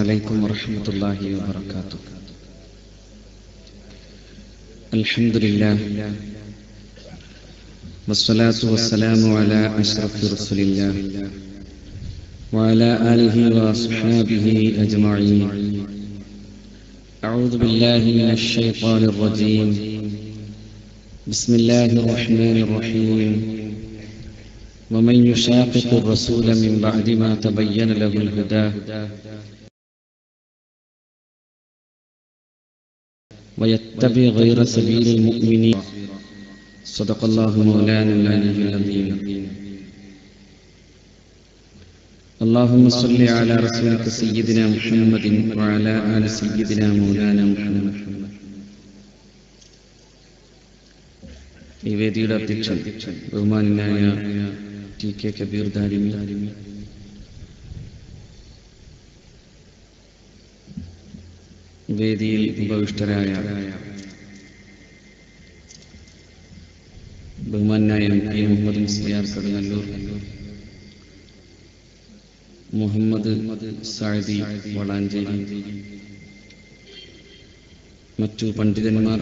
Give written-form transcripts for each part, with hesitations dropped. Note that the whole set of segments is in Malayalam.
عليكم ورحمة الله وبركاته. الحمد لله والصلاة والسلام على أشرف رسول الله وعلى آله وصحبه أجمعين. أعوذ بالله من الشيطان الرجيم. بسم الله الرحمن الرحيم. ومن يشاقق الرسول من بعد ما تبين له الهدى ويتبع غير سبيل المؤمنين. صدق الله مولانا العلي العظيم. اللهم صل على رسولك سيدنا محمد وعلى آل سيدنا مولانا محمد. ഈ വേദിയുടെ അധ്യക്ഷൻ ബഹുമാനായ ടി.കെ. കബീർ ദാരിമി, വേദിയിൽ ഉപവിഷ്ടരായ ബഹുമാനായ എം.പി. മുഹമ്മദ് മുസ്ലിയാർ കടങ്ങല്ലൂർ, മുഹമ്മദ് സാദി വളാഞ്ചേരി, മറ്റു പണ്ഡിതന്മാർ,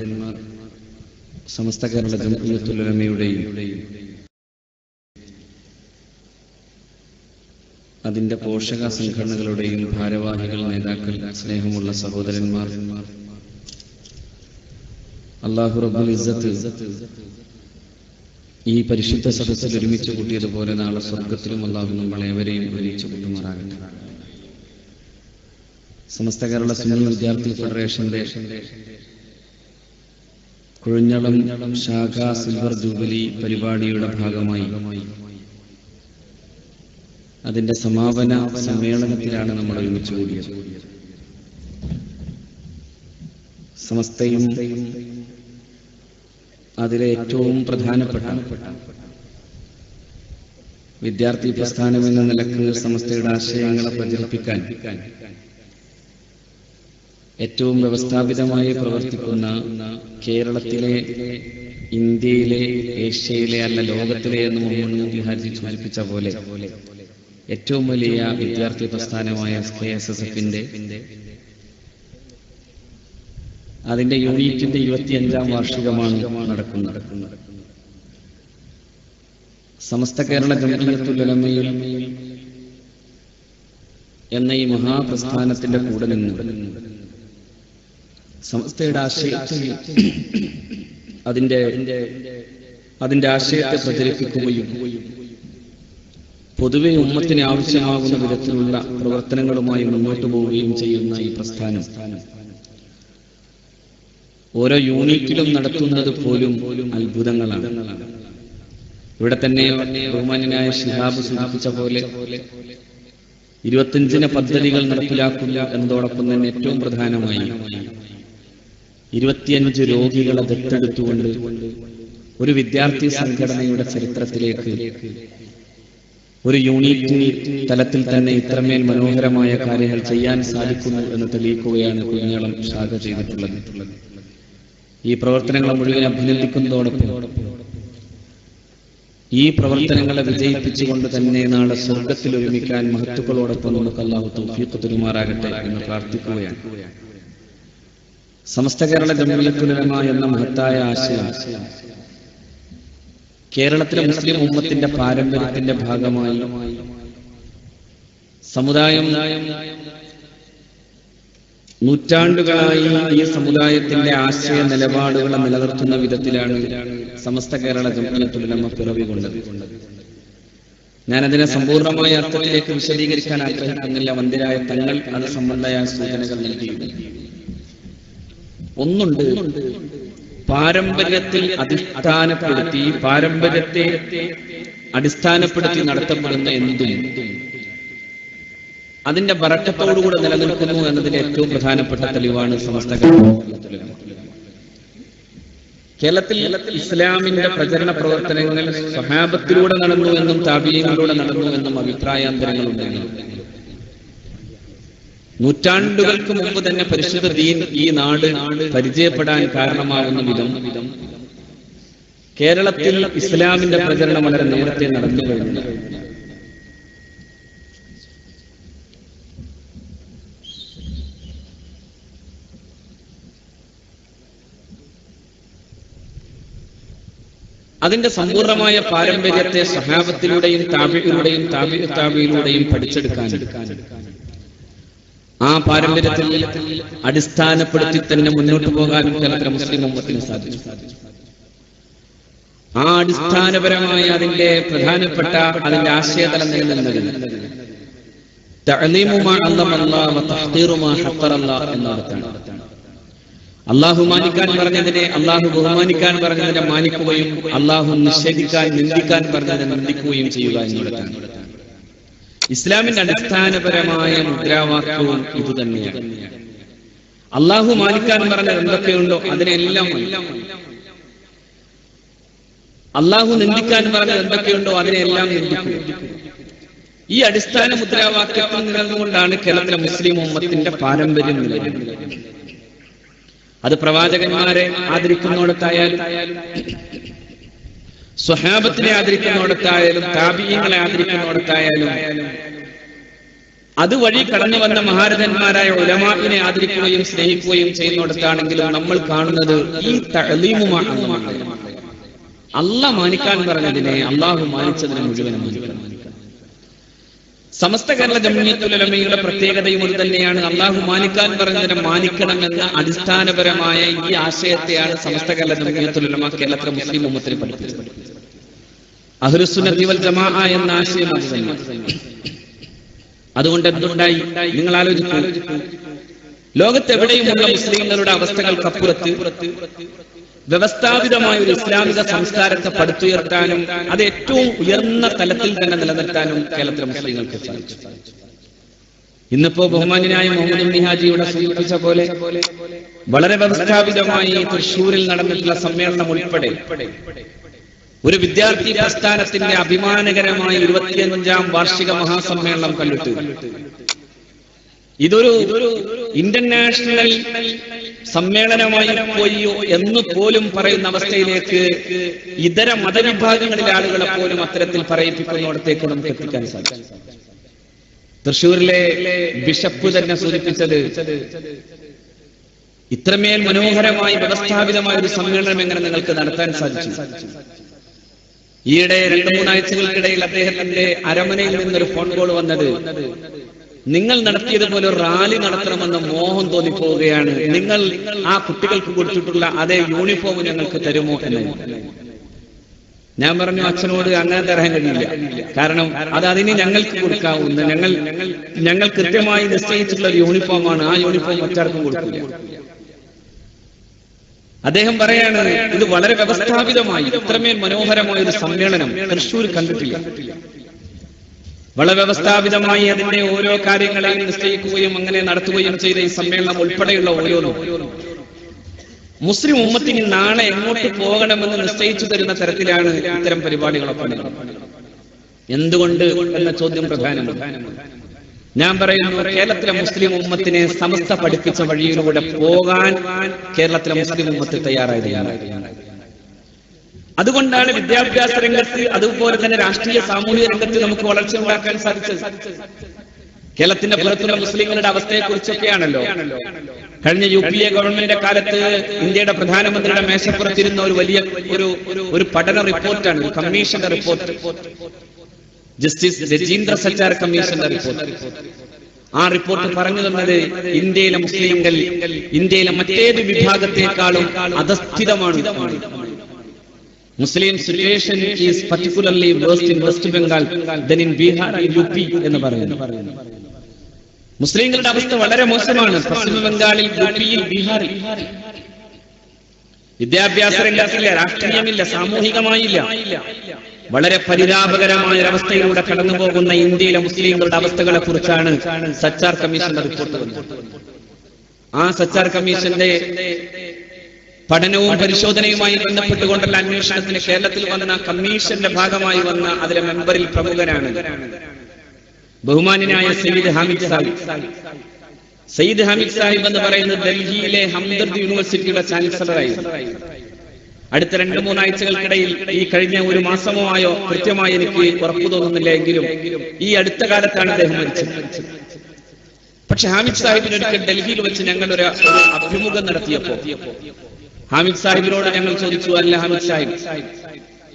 സമസ്ത കേരള ജംഇയ്യത്തുൽ ഉലമയുടെയും അതിന്റെ പോഷക സംഘടനകളുടെയും ഭാരവാഹികൾ, നേതാക്കൾ, സ്നേഹമുള്ള സഹോദരന്മാർ, അല്ലാഹു റബ്ബുൽ ഇസ്സത്ത് ഈ പരിശുദ്ധ സദസ്സിൽ ഒരുമിച്ച് കൂട്ടിയതുപോലെ നാളെ സ്വർഗത്തിലും അല്ലാഹു നമ്മളേവരെയും ഒരുമിച്ച് കൂട്ടുമാറാകട്ടെ. സമസ്ത കേരള സുന്നി വിദ്യാർത്ഥി ഫെഡറേഷന്റെ കുഴിഞ്ഞളം ശാഖ സിൽവർ ജൂബിലി പരിപാടിയുടെ ഭാഗമായി അതിന്റെ സമാപന സമ്മേളനത്തിലാണ് നമ്മൾ ഒരുമിച്ച് കൂടിയത്. സമസ്തയും അതിലെ ഏറ്റവും പ്രധാനപ്പെട്ട വിദ്യാർത്ഥി പ്രസ്ഥാനം എന്ന നിലക്ക് സമസ്തയുടെ ആശയങ്ങളെ പ്രചരിപ്പിക്കാൻ ഏറ്റവും വ്യവസ്ഥാപിതമായി പ്രവർത്തിക്കുന്ന കേരളത്തിലെ, ഇന്ത്യയിലെ, ഏഷ്യയിലെ, അല്ല ലോകത്തിലെ എന്ന് മുഹമ്മദ് ഹാജി സൂചിപ്പിച്ച പോലെ ഏറ്റവും വലിയ വിദ്യാർത്ഥി പ്രസ്ഥാനമായ KSSF-ന്റെ അതിന്റെ യൂണിറ്റിന്റെ 25ാം വാർഷികമാണ് നടക്കുന്നത്. സമസ്ത കേരള ജംഇയ്യത്തുൽ ഉലമയിൽ എന്ന ഈ മഹാപ്രസ്ഥാനത്തിന്റെ കൂടെ നിന്ന് സമസ്തയുടെ ആശയത്തെ, അതിന്റെ ആശയത്തെ പ്രചരിപ്പിക്കുകയും പൊതുവെ ഉമ്മത്തിന് ആവശ്യമാകുന്ന വിധത്തിലുള്ള പ്രവർത്തനങ്ങളുമായി മുന്നോട്ടു പോവുകയും ചെയ്യുന്ന ഈ പ്രസ്ഥാനം ഓരോ യൂണിറ്റിലും നടത്തുന്നത് പോലും അത്ഭുതങ്ങളാണ്. ഇവിടെ തന്നെ ബഹുമാന്യനായ ശിഹാബ് സൂചിപ്പിച്ച പോലെ 25 പദ്ധതികൾ നടപ്പിലാക്കുന്നു എന്നതോടൊപ്പം തന്നെ ഏറ്റവും പ്രധാനമായി 25 രോഗികളെ ദത്തെടുത്തുകൊണ്ട് ഒരു വിദ്യാർത്ഥി സംഘടനയുടെ ചരിത്രത്തിലേക്ക് ഒരു യൂണിറ്റ് തലത്തിൽ തന്നെ ഇത്രമേൽ മനോഹരമായ കാര്യങ്ങൾ ചെയ്യാൻ സാധിക്കുന്നു എന്ന് തെളിയിക്കുകയാണ് കുഞ്ഞളം ശാഖ ചെയ്തിട്ടുള്ളത്. ഈ പ്രവർത്തനങ്ങളെ മുഴുവൻ അഭിനന്ദിക്കുന്നതോടൊപ്പം ഈ പ്രവർത്തനങ്ങളെ വിജയിപ്പിച്ചുകൊണ്ട് തന്നെ നാളെ സ്വർഗത്തിൽ ഒരുമിക്കാൻ മഹത്തുക്കളോടൊപ്പം നമുക്ക് അല്ലാഹു തൗഫീഖ് തരുമാറാകട്ടെ എന്ന് പ്രാർത്ഥിക്കുകയാണ്. സമസ്ത കേരള ജംഇയ്യത്തുൽ ഉലമ എന്ന മഹത്തായ ആശയം കേരളത്തിലെ മുസ്ലിം ഉമ്മത്തിന്റെ പാരമ്പര്യത്തിന്റെ ഭാഗമായി സമുദായം നൂറ്റാണ്ടുകളായി ഈ സമുദായത്തിന്റെ ആശയ നിലപാടുകളെ നിലനിർത്തുന്ന വിധത്തിലാണ് സമസ്ത കേരള ജംഇയ്യത്തുൽ ഉലമ പിറവി കൊണ്ടത്. ഞാനതിനെ സമ്പൂർണമായ അർത്ഥത്തിലേക്ക് വിശദീകരിക്കാൻ ആഗ്രഹിക്കുന്നില്ല. വന്ദിരായ തങ്ങൾ അത് സംബന്ധമായ സൂചനകൾ നൽകിയിരുന്നു. ഒന്നുണ്ട്, പാരമ്പര്യത്തെ അടിസ്ഥാനപ്പെടുത്തി നടത്തപ്പെടുന്ന എന്തും അതിന്റെ ബറക്കത്തോടുകൂടെ നിലനിൽക്കുന്നു എന്നതിന്റെ ഏറ്റവും പ്രധാനപ്പെട്ട തെളിവാണ് സമസ്ത കേരളത്തിൽ ഇസ്ലാമിന്റെ പ്രചരണ പ്രവർത്തനങ്ങൾ സ്വഹാബത്തിലൂടെ നടന്നു എന്നും താബിഈങ്ങളിലൂടെ നടന്നു എന്നും അഭിപ്രായാന്തരങ്ങളുണ്ടെങ്കിലും നൂറ്റാണ്ടുകൾക്ക് മുമ്പ് തന്നെ പരിശുദ്ധ ദീൻ ഈ നാട് പരിചയപ്പെടാൻ കാരണമാകുന്ന വിധം കേരളത്തിൽ ഇസ്ലാമിന്റെ പ്രചരണം വളരെ നേരത്തെ നടന്നു കഴിഞ്ഞു. അതിന്റെ സമ്പൂർണമായ പാരമ്പര്യത്തെ സ്വഹാബത്തിലൂടെയും താബിഈലൂടെയും താബിഈലൂടെയും പഠിച്ചെടുക്കാൻ, ആ പാരമ്പര്യത്തിൽ അടിസ്ഥാനപ്പെടുത്തി തന്നെ മുന്നോട്ട് പോകാനും കേരളത്തിലെ മുസ്ലിം ഉമ്മത്തിന് സാധിച്ചു. ആ അടിസ്ഥാനപരമായ അതിന്റെ പ്രധാനപ്പെട്ട അതിന്റെ ആശയതലം നിലനിന്നതിന് തഅലീമു മാ അല്ലമല്ലാഹു വ തഹ്ദീറു മാ ഹഖറല്ലാഹു എന്നർത്ഥമാണ്. അള്ളാഹു മാനിക്കാൻ പറഞ്ഞതിനെ അള്ളാഹു ബഹുമാനിക്കാൻ പറഞ്ഞതിനെ മാനിക്കുകയും അള്ളാഹു നിഷേധിക്കാൻ നിന്ദിക്കാൻ പറഞ്ഞതിനെ നിന്ദിക്കുകയും ചെയ്യുക എന്നുള്ളതാണ്. ഇസ്ലാമിന്റെ അടിസ്ഥാനപരമായ മുദ്രാവാക്യവും ഇതുതന്നെയാണ്. അള്ളാഹു മാനിക്കാൻ പറഞ്ഞത് എന്തൊക്കെയുണ്ടോ അതിനെല്ലാം, അള്ളാഹു നിന്ദിക്കാൻ പറഞ്ഞത് എന്തൊക്കെയുണ്ടോ അതിനെല്ലാം നിന്ദിക്കുക. ഈ അടിസ്ഥാന മുദ്രാവാക്യത്തിൽ നിലനിന്നുകൊണ്ടാണ് കേരളത്തിലെ മുസ്ലിം ഉമ്മത്തിന്റെ പാരമ്പര്യം നിലനിൽക്കുന്നത്. അത് പ്രവാചകന്മാരെ ആദരിക്കുന്നിടത്തായാലും, സ്വഹാബത്തിനെ ആദരിക്കുന്നിടത്തായാലും, താബിഈങ്ങളെ ആദരിക്കുന്നിടത്തായാലും, അതുവഴി കടന്നു വന്ന മഹാരഥന്മാരായ ഉലമാഇനെ ആദരിക്കുകയും സ്നേഹിക്കുകയും ചെയ്യുന്നിടത്താണെങ്കിലും നമ്മൾ കാണുന്നത് ഈ തഅലീമുമാണ്. അല്ലാഹ് മാനിക്കാൻ പറഞ്ഞതിനെ അള്ളാഹു മാനിച്ചതിനെ മുഴുവൻ മാനിക്കണം. സമസ്ത കേരള ജംഇയ്യത്തുൽ ഉലമയുടെ പ്രത്യേകതയും ഇത് തന്നെയാണ്. അള്ളാഹു മാനിക്കാൻ പറഞ്ഞതിനെ മാനിക്കണമെന്ന അടിസ്ഥാനപരമായ ഈ ആശയത്തെയാണ് സമസ്ത കേരള ജംഇയ്യത്തുൽ ഉലമ കേരളത്തിലെ മുസ്ലിം ഉമ്മത്തിന് പഠിപ്പിച്ചത്. അഹ്ലുസുന്നത്തി വൽ ജമാഅ എന്ന ആശയം അത് തന്നെ. അതുകൊണ്ട് എന്തുണ്ടായി നിങ്ങൾ ആലോചിക്കൂ. ലോകത്തെവിടെയുമുള്ള മുസ്ലിങ്ങളുടെ അവസ്ഥകൾക്കപ്പുറത്ത് വ്യവസ്ഥാപിതമായ ഒരു ഇസ്ലാമിക സംസ്കാരത്തെ പടുത്തുയർത്താനും അത് ഏറ്റവും ഉയർന്ന തലത്തിൽ തന്നെ നിലനിർത്താനും കേരളത്തിലെ മുസ്ലിങ്ങൾക്ക് സാധിച്ചു. ഇന്നിപ്പോ ബഹുമാന്യനായ മുഹമ്മദ് ഉണ്ണി ഹാജിയുടെ സൂചിപ്പിച്ച പോലെ വളരെ വ്യവസ്ഥാപിതമായി തൃശ്ശൂരിൽ നടന്നിട്ടുള്ള സമ്മേളനം ഉൾപ്പെടെ ഒരു വിദ്യാർത്ഥി പ്രസ്ഥാനത്തിന്റെ അഭിമാനകരമായ 25ാം വാർഷിക മഹാസമ്മേളനം കണ്ടിട്ട് ഇതൊരു ഇന്റർനാഷണൽ സമ്മേളനമായി പോയോ എന്ന് പോലും പറയുന്ന അവസ്ഥയിലേക്ക് ഇതര മതവിഭാഗങ്ങളിലെ ആളുകളെ പോലും അത്തരത്തിൽ പറയിപ്പിക്കുന്നിടത്തേക്ക് നമുക്ക് എത്തിക്കാൻ സാധിക്കും. തൃശ്ശൂരിലെ ബിഷപ്പ് തന്നെ സൂചിപ്പിച്ചത് ഇത്രമേൽ മനോഹരമായി വ്യവസ്ഥാപിതമായ ഒരു സമ്മേളനം എങ്ങനെ നിങ്ങൾക്ക് നടത്താൻ സാധിച്ചു. ഈയിടെ 2-3 ആഴ്ചകൾക്കിടയിൽ അദ്ദേഹത്തിന്റെ അരമനയിൽ നിന്നൊരു ഫോൺ കോൾ വന്നത്, നിങ്ങൾ നടത്തിയതുപോലെ ഒരു റാലി നടത്തണമെന്ന് മോഹം തോന്നിപ്പോവുകയാണ്, നിങ്ങൾ ആ കുട്ടികൾക്ക് കൊടുത്തിട്ടുള്ള അതേ യൂണിഫോം ഞങ്ങൾക്ക് തരുമോ എന്ന്. ഞാൻ പറഞ്ഞു, അച്ഛനോട് അങ്ങനെ തരാൻ കഴിയില്ല. കാരണം അത് അതിന് ഞങ്ങൾക്ക് കൊടുക്കാവുന്ന ഞങ്ങൾ കൃത്യമായി നിശ്ചയിച്ചിട്ടുള്ള ഒരു യൂണിഫോമാണ്. ആ യൂണിഫോം മറ്റാർക്കും കൊടുക്കില്ല. അദ്ദേഹം പറയാണ്, ഇത് വളരെ വ്യവസ്ഥാപിതമായി ഇത്രമേൽ മനോഹരമായ ഒരു സമ്മേളനം തൃശ്ശൂർ കണ്ടിട്ടില്ല. വളരെ വ്യവസ്ഥാപിതമായി അതിന്റെ ഓരോ കാര്യങ്ങളെയും നിശ്ചയിക്കുകയും അങ്ങനെ നടത്തുകയും ചെയ്ത ഈ സമ്മേളനം ഉൾപ്പെടെയുള്ള ഓരോന്നും മുസ്ലിം ഉമ്മത്തിന് നാളെ എങ്ങോട്ട് പോകണമെന്ന് നിശ്ചയിച്ചു തരുന്ന തരത്തിലാണ് ഇത്തരം പരിപാടികളൊക്കെ. എന്തുകൊണ്ട് എന്ന ചോദ്യം പ്രധാനമാണ്. ഞാൻ പറയുന്നു, കേരളത്തിലെ മുസ്ലിം ഉമ്മത്തിനെ സമസ്ത പഠിപ്പിച്ച വഴിയിലൂടെ പോകാൻ കേരളത്തിലെ മുസ്ലിം ഉമ്മത്ത് തയ്യാറായതാണ്. അതുകൊണ്ടാണ് വിദ്യാഭ്യാസ രംഗത്ത് അതുപോലെ തന്നെ രാഷ്ട്രീയ സാമൂഹിക രംഗത്ത് നമുക്ക് വളർച്ച ഉണ്ടാക്കാൻ സാധിച്ചത്. കേരളത്തിന്റെ പുറത്തുള്ള മുസ്ലിങ്ങളുടെ അവസ്ഥയെക്കുറിച്ചൊക്കെയാണല്ലോ കഴിഞ്ഞ UPA ഗവൺമെന്റിന്റെ കാലത്ത് ഇന്ത്യയുടെ പ്രധാനമന്ത്രിയുടെ മേശപ്പുറത്തിരുന്ന ഒരു വലിയ ഒരു പഠന റിപ്പോർട്ടാണ്, ഒരു കമ്മീഷന്റെ റിപ്പോർട്ട്, ജസ്റ്റിസ് രജീന്ദ്ര സച്ചാർ കമ്മീഷന്റെ റിപ്പോർട്ട്. ആ റിപ്പോർട്ട് പറഞ്ഞു തന്നത് ഇന്ത്യയിലെ മുസ്ലിങ്ങൾ ഇന്ത്യയിലെ മറ്റേത് വിഭാഗത്തെക്കാളും അധസ്ഥിതമാണ്. Muslim situation is particularly worse in West Bengal than in Bihar and UP എന്ന് പറയുന്നു. മുസ്ലിങ്ങളുടെ അവസ്ഥ വളരെ മോശമാണ് പശ്ചിമ ബംഗാളിൽ, UPയിൽ, ബീഹാറിൽ. വിദ്യാഭ്യാസ രംഗത്തില്ല, രാഷ്ട്രീയമില്ല, സാമൂഹികമായില്ല. വളരെ പരിതാപകരമായ ഒരവസ്ഥയിലൂടെ കടന്നുപോകുന്ന ഇന്ത്യയിലെ മുസ്ലിങ്ങളുടെ അവസ്ഥകളെ കുറിച്ചാണ് സച്ചാർ കമ്മീഷന്റെ റിപ്പോർട്ട് വന്നത്. ആ സച്ചാർ കമ്മീഷന്റെ പഠനവും പരിശോധനയുമായി ബന്ധപ്പെട്ടുകൊണ്ടുള്ള അന്വേഷണത്തിന് കേരളത്തിൽ വന്ന കമ്മീഷന്റെ ഭാഗമായി വന്ന അതിലെ മെമ്പറിൽ പ്രമുഖനാണ് ബഹുമാന്യനായ സയ്യിദ് ഹാമിദ് സാഹിബ്. സയ്യിദ് ഹാമിദ് സാഹിബ് എന്ന് പറയുന്നത് ഡൽഹിയിലെ ഹംദർദ് യൂണിവേഴ്സിറ്റിയുടെ ചാൻസലറായിരുന്നു. അടുത്ത 2-3 ആഴ്ചകൾക്കിടയിൽ, ഈ കഴിഞ്ഞ ഒരു മാസമോ ആയോ കൃത്യമായി എനിക്ക് ഉറപ്പു തോന്നുന്നില്ല എങ്കിലും ഈ അടുത്ത കാലത്താണ് അദ്ദേഹം മരിച്ചത്. പക്ഷെ ഹാമിദ് സാഹിബിന് ഒരിക്കൽ ഡൽഹിയിൽ വെച്ച് ഞങ്ങൾ ഒരു അഭിമുഖം നടത്തിയപ്പോ ഹാമിദ് സാഹിബിനോട് ഞങ്ങൾ ചോദിച്ചു, അല്ല ഹാമിദ് സാഹിബ്,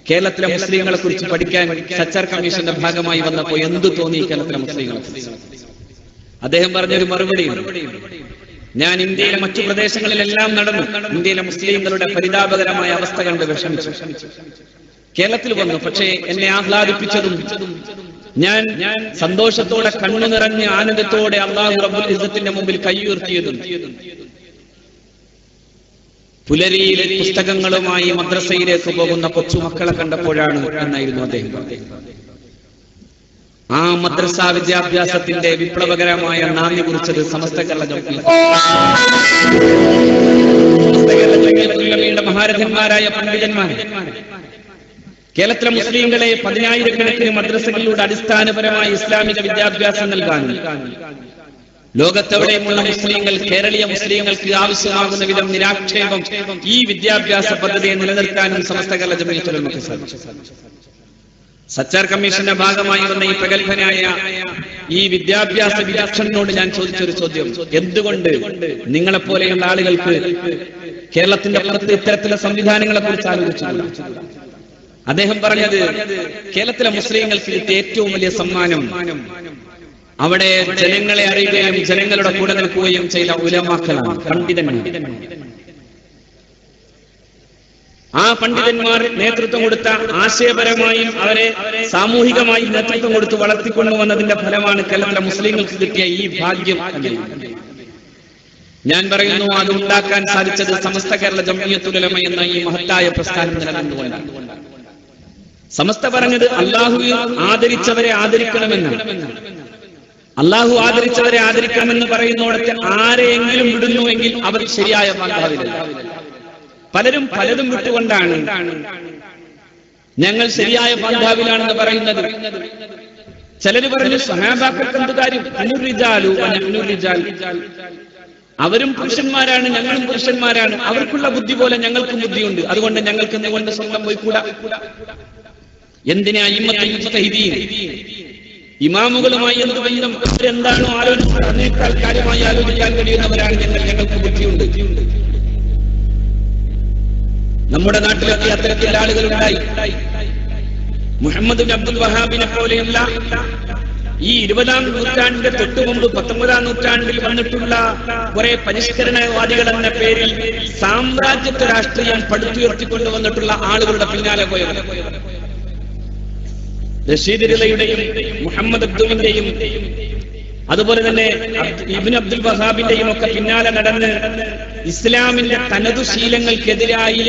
കേരളത്തിലെ മുസ്ലിങ്ങളെ കുറിച്ച് പഠിക്കാൻ സച്ചാർ കമ്മീഷന്റെ ഭാഗമായി വന്നപ്പോൾ എന്തു തോന്നി കേരളത്തിലെ മുസ്ലിങ്ങളെ കുറിച്ച്? അദ്ദേഹം പറഞ്ഞൊരു മറുപടി, ഞാൻ ഇന്ത്യയിലെ മറ്റു പ്രദേശങ്ങളിലെല്ലാം നടന്നു, ഇന്ത്യയിലെ മുസ്ലിങ്ങളുടെ പരിതാപകരമായ അവസ്ഥ കണ്ട് വിഷമിച്ചു. കേരളത്തിൽ വന്നു, പക്ഷേ എന്നെ ആഹ്ലാദിപ്പിച്ചതും ഞാൻ സന്തോഷത്തോടെ കണ്ണു നിറഞ്ഞ് ആനന്ദത്തോടെ അല്ലാഹു റബ്ബുൽ ഇസ്സത്തിന്റെ മുമ്പിൽ കൈയുയർത്തിയതും പുലരിയിലെ പുസ്തകങ്ങളുമായി മദ്രസയിലേക്ക് പോകുന്ന കൊച്ചുമക്കളെ കണ്ടപ്പോഴാണ് എന്നായിരുന്നു അദ്ദേഹം. ആ മദ്രസ വിദ്യാഭ്യാസത്തിന്റെ വിപ്ലവകരമായ നാന്ദി കുറിച്ചത് സമസ്ത കേരള ജംഇയ്യത്തുൽ മഹാരഥന്മാരായ പണ്ഡിതന്മാർ കേരളത്തിലെ മുസ്ലിങ്ങളെ 10,000-കണക്കിന് മദ്രസകളിലൂടെ അടിസ്ഥാനപരമായ ഇസ്ലാമിക വിദ്യാഭ്യാസം നൽകാൻ ലോകത്തെവിടെയുമുള്ള മുസ്ലിങ്ങൾ, കേരളീയ മുസ്ലിങ്ങൾക്ക് ആവശ്യമാകുന്ന വിധം നിരാക്ഷേപം ഈ വിദ്യാഭ്യാസ പദ്ധതിയെ നിലനിർത്താനും സമസ്ത കേരള ജംഇയ്യത്തുൽ ഉലമക്ക് സാധിച്ചു. സച്ചാർ കമ്മീഷന്റെ ഭാഗമായി വന്ന ഈ പ്രഗത്ഭനായ ഈ വിദ്യാഭ്യാസ വിദഗ്ധനോട് ഞാൻ ചോദിച്ചൊരു ചോദ്യം, എന്തുകൊണ്ട് നിങ്ങളെപ്പോലെയുള്ള ആളുകൾക്ക് കേരളത്തിന്റെ പുറത്ത് ഇത്തരത്തിലുള്ള സംവിധാനങ്ങളെ കുറിച്ച് ആലോചിച്ചു? അദ്ദേഹം പറഞ്ഞത്, കേരളത്തിലെ മുസ്ലിങ്ങൾക്ക് കിട്ടിയ ഏറ്റവും വലിയ സമ്മാനം അവിടെ ജനങ്ങളെ അറിയുകയും ജനങ്ങളുടെ കൂടെ നിൽക്കുകയും ചെയ്ത ഉലമാക്കളാണ്, പണ്ഡിതന്മാർ. ആ പണ്ഡിതന്മാർ നേതൃത്വം കൊടുത്ത, ആശയപരമായും അവരെ സാമൂഹികമായും നേതൃത്വം കൊടുത്ത് വളർത്തിക്കൊണ്ടുവന്നതിന്റെ ഫലമാണ് കേരളത്തിലെ മുസ്ലിങ്ങൾക്ക് കിട്ടിയ ഈ ഭാഗ്യം. ഞാൻ പറയുന്നു, അത് ഉണ്ടാക്കാൻ സാധിച്ചത് സമസ്ത കേരള ജംഇയ്യത്തുൽ ഉലമ എന്ന ഈ മഹത്തായ പ്രസ്ഥാനം നിലനിന്നുകൊണ്ടാണ്. സമസ്ത പറഞ്ഞത് അല്ലാഹു ആദരിച്ചവരെ ആദരിക്കണമെന്നാണ്. അല്ലാഹു ആദരിച്ചവരെ ആദരിക്കണമെന്ന് പറയുന്നോടത്ത് ആരെയെങ്കിലും വിടുന്നുവെങ്കിൽ അവർ ശരിയായ പാന്താവിലല്ല. പലരും പലതും വിട്ടുകൊണ്ടാണ് ഞങ്ങൾ ശരിയായ പാന്താവിലാണെന്ന് പറയുന്നത്. ചിലര് പറഞ്ഞു, സ്വഹാബാക്കൾക്ക് എന്ത് കാര്യം, അവരും പുരുഷന്മാരാണ്, ഞങ്ങളും പുരുഷന്മാരാണ്, അവർക്കുള്ള ബുദ്ധി പോലെ ഞങ്ങൾക്കും ബുദ്ധിയുണ്ട്, അതുകൊണ്ട് ഞങ്ങൾക്ക് എന്തുകൊണ്ട് സ്വന്തം പോയിക്കൂടാ? എന്തിനാ ഇമ്മത്തുൽ മുജ്തഹിദീൻ, ഇമാമുകളുമായി എന്ത് ബന്ധം? അവരെന്താണോ ആലോചിച്ചത് അതിനേക്കാൾ കാര്യമായി ആലോചിക്കാൻ കഴിയുന്നവരാണ് ഞങ്ങൾ, ഞങ്ങൾക്ക് ബുദ്ധിയുണ്ട്. നമ്മുടെ നാട്ടിലൊക്കെ അത്തരത്തിലുള്ള ആളുകളുണ്ടായി. മുഹമ്മദ് അബ്ദുൽ വഹാബിനെ പോലെയുള്ള ഈ 20-ാം നൂറ്റാണ്ടിന്റെ തൊട്ടു മുമ്പ് 19-ാം നൂറ്റാണ്ടിൽ വന്നിട്ടുള്ള കുറെ പരിഷ്കരണവാദികൾ എന്ന പേരിൽ സാമ്രാജ്യത്വ രാഷ്ട്രീയം പടുത്തുയർത്തിക്കൊണ്ടുവന്നിട്ടുള്ള ആളുകളുടെ പിന്നാലെ പോയവർ. റഷീദ് റിളയുടെയും മുഹമ്മദ് അബ്ദുവിന്റെയും അതുപോലെ തന്നെ ഇബ്നു അബ്ദുൽ വഹാബിന്റെയും ഒക്കെ പിന്നാലെ നടന്ന് ഇസ്ലാമിന്റെ തനതു ശീലങ്ങൾക്കെതിരായി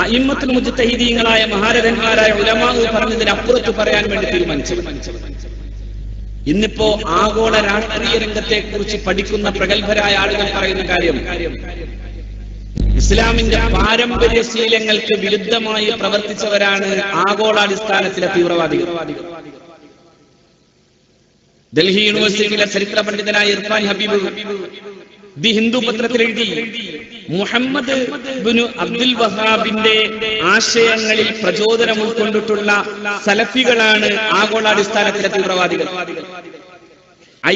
അഇമ്മത്തുൽ മുജ്തഹിദീങ്ങളായ മഹാരഥന്മാരായ ഉലമാ പറഞ്ഞതിനപ്പുറത്ത് പറയാൻ വേണ്ടി തീരുമാനിച്ചു. ഇന്നിപ്പോ ആഗോള രാഷ്ട്രീയ രംഗത്തെ കുറിച്ച് പഠിക്കുന്ന പ്രഗത്ഭരായ ആളുകൾ പറയുന്ന കാര്യം, ഇസ്ലാമിന്റെ പാരമ്പര്യ ശീലങ്ങൾക്ക് വിരുദ്ധമായി പ്രവർത്തിച്ചവരാണ് ആഗോളാടിസ്ഥാനത്തിലെ തീവ്രവാദികൾ. ഡൽഹി യൂണിവേഴ്സിറ്റിയിലെ ചരിത്ര പണ്ഡിതനായ ഇർഫാൻ ഹബീബ് ദി ഹിന്ദു പത്രത്തിൽ എഴുതി, മുഹമ്മദ് ഇബ്നു അബ്ദുൽ വഹാബിന്റെ ആശയങ്ങളിൽ പ്രചോദനം ഉൾക്കൊണ്ടിട്ടുള്ള സലഫികളാണ് ആഗോളാടിസ്ഥാനത്തിലെ തീവ്രവാദികൾ.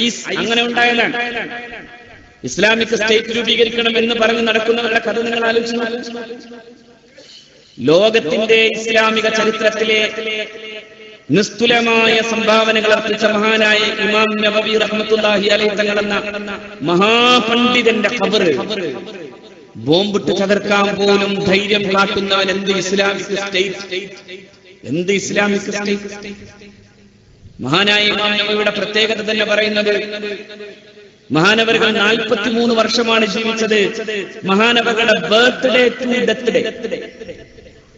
ഐസ് അങ്ങനെ ഉണ്ടായതാണ്. ഇസ്ലാമിക് സ്റ്റേറ്റ് രൂപീകരിക്കണമെന്ന് പറഞ്ഞ് നടക്കുന്നവരുടെ കഥ നിങ്ങൾ ആലോചിച്ചു. ലോകത്തിന്റെ ഇസ്ലാമിക ചരിത്രത്തിലെ നിസ്തുലമായ സംഭാവനകൾ അർപ്പിച്ച മഹാനായ ഇമാം നവവി റഹ്മത്തുള്ളാഹി അലൈഹി തങ്ങളെന്ന മഹാപണ്ഡിതന്റെ ഖബർ ബോംബിട്ട് തകർക്കാൻ പോലും ധൈര്യം കാട്ടുന്നവൻ എന്ത് ഇസ്ലാമിക് സ്റ്റേറ്റ്, എന്ത് ഇസ്ലാമിക് സ്റ്റേറ്റ്? മഹാനായ ഇമാം നവവിയുടെ പ്രത്യേകത തന്നെ പറയുന്നത്, മഹാനവറുകൾ 43 വർഷമാണ് ജീവിച്ചത്. മഹാനവറുകളുടെ ബർത്ത്ഡേ ടു ഡെത്ത് ഡേ,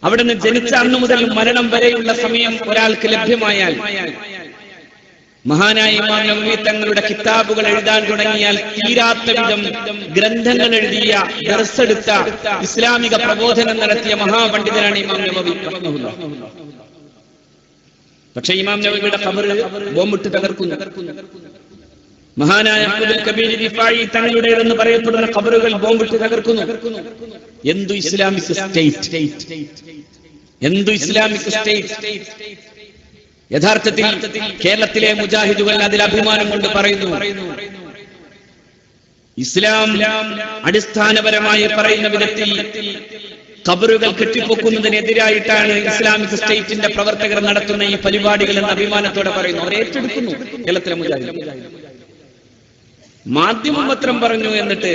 അവിടുന്ന് ജനിച്ച അന്നു മുതൽ മരണം വരെയുള്ള സമയം ഒരാൾക്ക് ലഭ്യമായാൽ, മഹാനായ ഇമാം നവവി തങ്ങളുടെ കിതാബുകൾ എഴുതാൻ തുടങ്ങിയാൽ തീരാത്ത വിധം ഗ്രന്ഥങ്ങൾ എഴുതിയ, ദർസെടുത്ത, ഇസ്ലാമിക പ്രബോധനം നടത്തിയ മഹാപണ്ഡിതനാണ് ഇമാം നവവി റഹ്മത്തുള്ളാഹി. പക്ഷേ ഇമാം നവവിയുടെ ഖബർ ബോംബിട്ട് തകർക്കുന്നു. മഹാനായ അബ്ദുൽ കബീർ റിഫായി തങ്ങളുടേതെന്ന് പറയപ്പെടുന്ന ഖബറുകൾ ബോംബിട്ട് തകർക്കുന്നു. എന്തു ഇസ്ലാമിക് സ്റ്റേറ്റ്, എന്തു ഇസ്ലാമിക് സ്റ്റേറ്റ്? യഥാർത്ഥത്തിൽ കേരളത്തിലെ മുജാഹിദുകൾ അതിൽ അഭിമാനം കൊണ്ട് പറയുന്നു, ഇസ്ലാം അടിസ്ഥാനപരമായി പറയുന്ന വിധത്തിൽ ഖബറുകൾ കെട്ടിപ്പൊക്കുന്നതിനെതിരായിട്ടാണ് ഇസ്ലാമിക് സ്റ്റേറ്റിന്റെ പ്രവർത്തകർ നടത്തുന്ന ഈ പരിപാടികൾ എന്ന് അഭിമാനത്തോടെ പറയുന്നു. അവർ ഏറ്റെടുക്കുന്നു. കേരളത്തിലെ മുജാഹിദ് മാധ്യമം പത്രം പറഞ്ഞു എന്നിട്ട്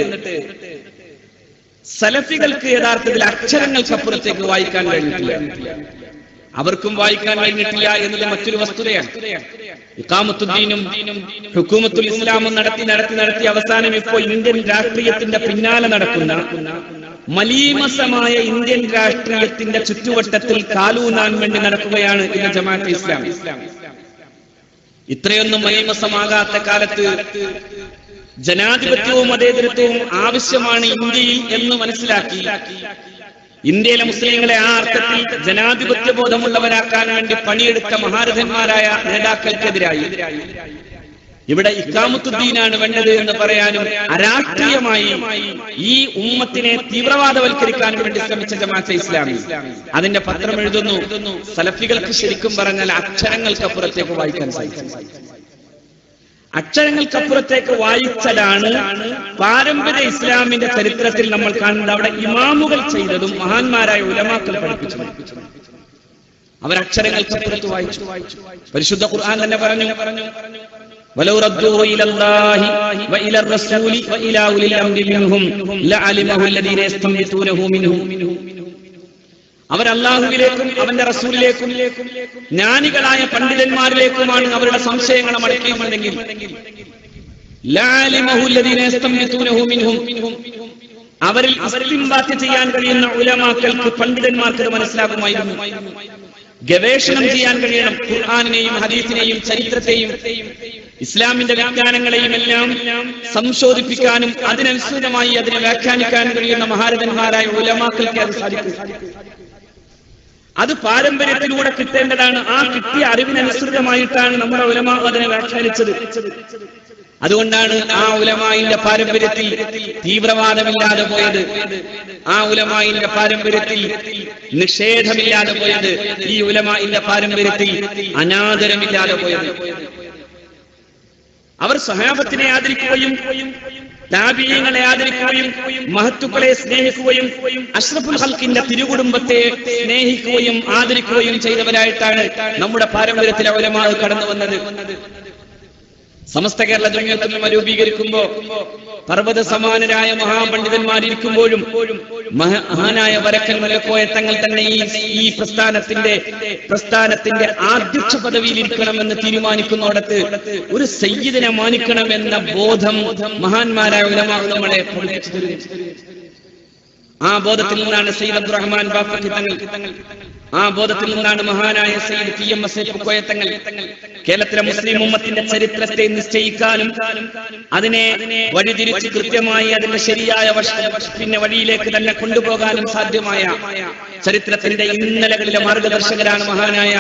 സലഫികൾക്ക് യഥാർത്ഥത്തിൽ അക്ഷരങ്ങൾക്കപ്പുറത്തേക്ക് വായിക്കാൻ കഴിഞ്ഞിട്ടില്ല. അവർക്കും വായിക്കാൻ കഴിഞ്ഞിട്ടില്ല എന്നത് മറ്റൊരു വസ്തുതയാണ്. ഇഖാമത്തുദ്ദീനും ഹുക്കൂമത്തുൽ ഇസ്ലാമും നടത്തി അവസാനം ഇപ്പോൾ ഇന്ത്യൻ രാഷ്ട്രീയത്തിന്റെ പിന്നാലെ നടക്കുന്ന മലീമസമായ ഇന്ത്യൻ രാഷ്ട്രീയത്തിന്റെ ചുറ്റുവട്ടത്തിൽ കാലൂന്നാൻ വേണ്ടി നടക്കുകയാണ് ഇന്ന് ജമാഅത്തെ ഇസ്ലാമി. ഇത്രയൊന്നും മലീമസമാകാത്ത കാലത്ത് ജനാധിപത്യവും മതേതരത്വവും ആവശ്യമാണ് ഇന്ത്യയിൽ എന്ന് മനസ്സിലാക്കി ഇന്ത്യയിലെ മുസ്ലിങ്ങളെ ആ അർത്ഥത്തിൽ ജനാധിപത്യ ബോധമുള്ളവരാക്കാൻ വേണ്ടി പണിയെടുത്ത മഹാരഥന്മാരായ നേതാക്കൾക്കെതിരായി ഇവിടെ ഇഖാമത്തുദ്ദീനാണ് വേണ്ടത് എന്ന് പറയാനും അരാഷ്ട്രീയമായി ഈ ഉമ്മത്തിനെ തീവ്രവാദവൽക്കരിക്കാനും വേണ്ടി ശ്രമിച്ച ജമാഅത്തെ ഇസ്ലാമി അതിന്റെ പത്രം എഴുതുന്നു, സലഫികൾക്ക് ശരിക്കും പറഞ്ഞാൽ അക്ഷരങ്ങൾക്കപ്പുറത്തേക്ക് വായിക്കാൻ സാധിക്കും. അക്ഷരങ്ങൾക്കപ്പുറത്തേക്ക് വായിച്ചതാണ് പാരമ്പര്യ ഇസ്ലാമിന്റെ ചരിത്രത്തിൽ നമ്മൾ കാണുന്നത്. അവിടെ ഇമാമുകൾ ചെയ്തതും മഹാന്മാരായ ഉലമാക്കൾ പഠിപ്പിച്ചതും അവരക്ഷരങ്ങൾക്കപ്പുറത്ത് വായിച്ചു. പരിശുദ്ധ ഖുർആൻ തന്നെ പറഞ്ഞു, വലൗ റദ്ദൂഹു ഇലല്ലാഹി വഇല റസൂലി വഇലാ ഉലിൽ അംരി മിൻഹും ലഅലിമഹു അല്ലദീന യസ്തംബിതൂനഹു മിൻഹും. അവർ അല്ലാഹുവിലേക്കും അവന്റെ റസൂലിലേക്കും ജ്ഞാനികളായ പണ്ഡിതന്മാരിലേക്കുമാണ് അവരുടെ സംശയങ്ങളെ മടക്കിയിട്ടുണ്ടെങ്കിൽ ലഅലിമഹു അല്ലദീന യസ്തംബിതൂനഹു മിൻഹും, അവരിൽ ഇസ്തിംബാത്ത് ചെയ്യാൻ കഴിയുന്ന ഉലമാക്കൾക്ക് പണ്ഡിതന്മാർക്ക് മനസ്സിലാകുമായിരുന്നു. ഗവേഷണം ചെയ്യാൻ കഴിയണം. ഖുർആനിനെയും ഹദീസിനെയും ചരിത്രത്തെയും ഇസ്ലാമിന്റെ വിജ്ഞാനങ്ങളെയും എല്ലാം സംശോധിപ്പിക്കാനും അതിനനുസൃതമായി അതിനെ വ്യാഖ്യാനിക്കാനും കഴിയുന്ന മഹാരഥന്മാരായ ഉലമാക്കൾക്ക് അത് സാധിക്കും. അത് പാരമ്പര്യത്തിലൂടെ കിട്ടേണ്ടതാണ്. ആ കിട്ടിയ അറിവിനനുസൃതമായിട്ടാണ് നമ്മുടെ ഉലമാ അതിനെ വ്യാഖ്യാനിച്ചത്. അതുകൊണ്ടാണ് ആ ഉലമായിന്റെ പാരമ്പര്യത്തിൽ തീവ്രവാദമില്ലാതെ പോയത്, ആ ഉലമായിന്റെ പാരമ്പര്യത്തിൽ നിഷേധമില്ലാതെ പോയത്, ഈ ഉലമായിന്റെ പാരമ്പര്യത്തിൽ അനാദരമില്ലാതെ പോയത്. അവർ സ്വഹാബത്തിനെ ആദരിക്കുകയും താബിഈങ്ങളെ ആദരിക്കുകയും മഹത്തുക്കളെ സ്നേഹിക്കുകയും അഷ്റഫുൽ ഖൽഖിന്റെ തിരുകുടുംബത്തെ സ്നേഹിക്കുകയും ആദരിക്കുകയും ചെയ്തവരായിട്ടാണ് നമ്മുടെ പാരമ്പര്യത്തിലെ ഉലമാ കടന്നു വന്നത്. സമസ്ത കേരള ജംഇയ്യത്തുൽ ഉലമ രൂപീകരിക്കുമ്പോ പർവ്വത സമാനരായ മഹാപണ്ഡിതന്മാരിയ്ക്കുമ്പോഴും മഹാനായ വരക്കൽ മലക്കോയ തങ്ങൾ തന്നെ ഈ പ്രസ്ഥാനത്തിന്റെ ആധ്യക്ഷ പദവിയിൽ ഇരിക്കണമെന്ന് തീരുമാനിക്കുന്നിടത്ത് ഒരു സയ്യിദിനെ മാനിക്കണമെന്ന ബോധം മഹാന്മാരായ ഉലമാ നമ്മളെ പഠിപ്പിച്ചു തരുന്നു. ആ ബോധത്തിൽ നിന്നാണ് സയ്യിദ് അബ്ദുറഹ്മാൻ ബാഫഖി തങ്ങൾ, ആ ബോധത്തിൽ നിന്നാണ് മഹാനായ സയ്യിദ് PMS പൂക്കോയ തങ്ങൾ കേരളത്തിലെ മുസ്ലിം ഉമ്മത്തിന്റെ ചരിത്രത്തെ നിശ്ചയിക്കാനും അതിനെ വഴിതിരിച്ച് കൃത്യമായി അതിന്റെ ശരിയായ പിന്നെ വഴിയിലേക്ക് തന്നെ കൊണ്ടുപോകാനും സാധ്യമായ ചരിത്രത്തിന്റെ ഇന്നലകളിലെ മാർഗദർശകരാണ് മഹാനായ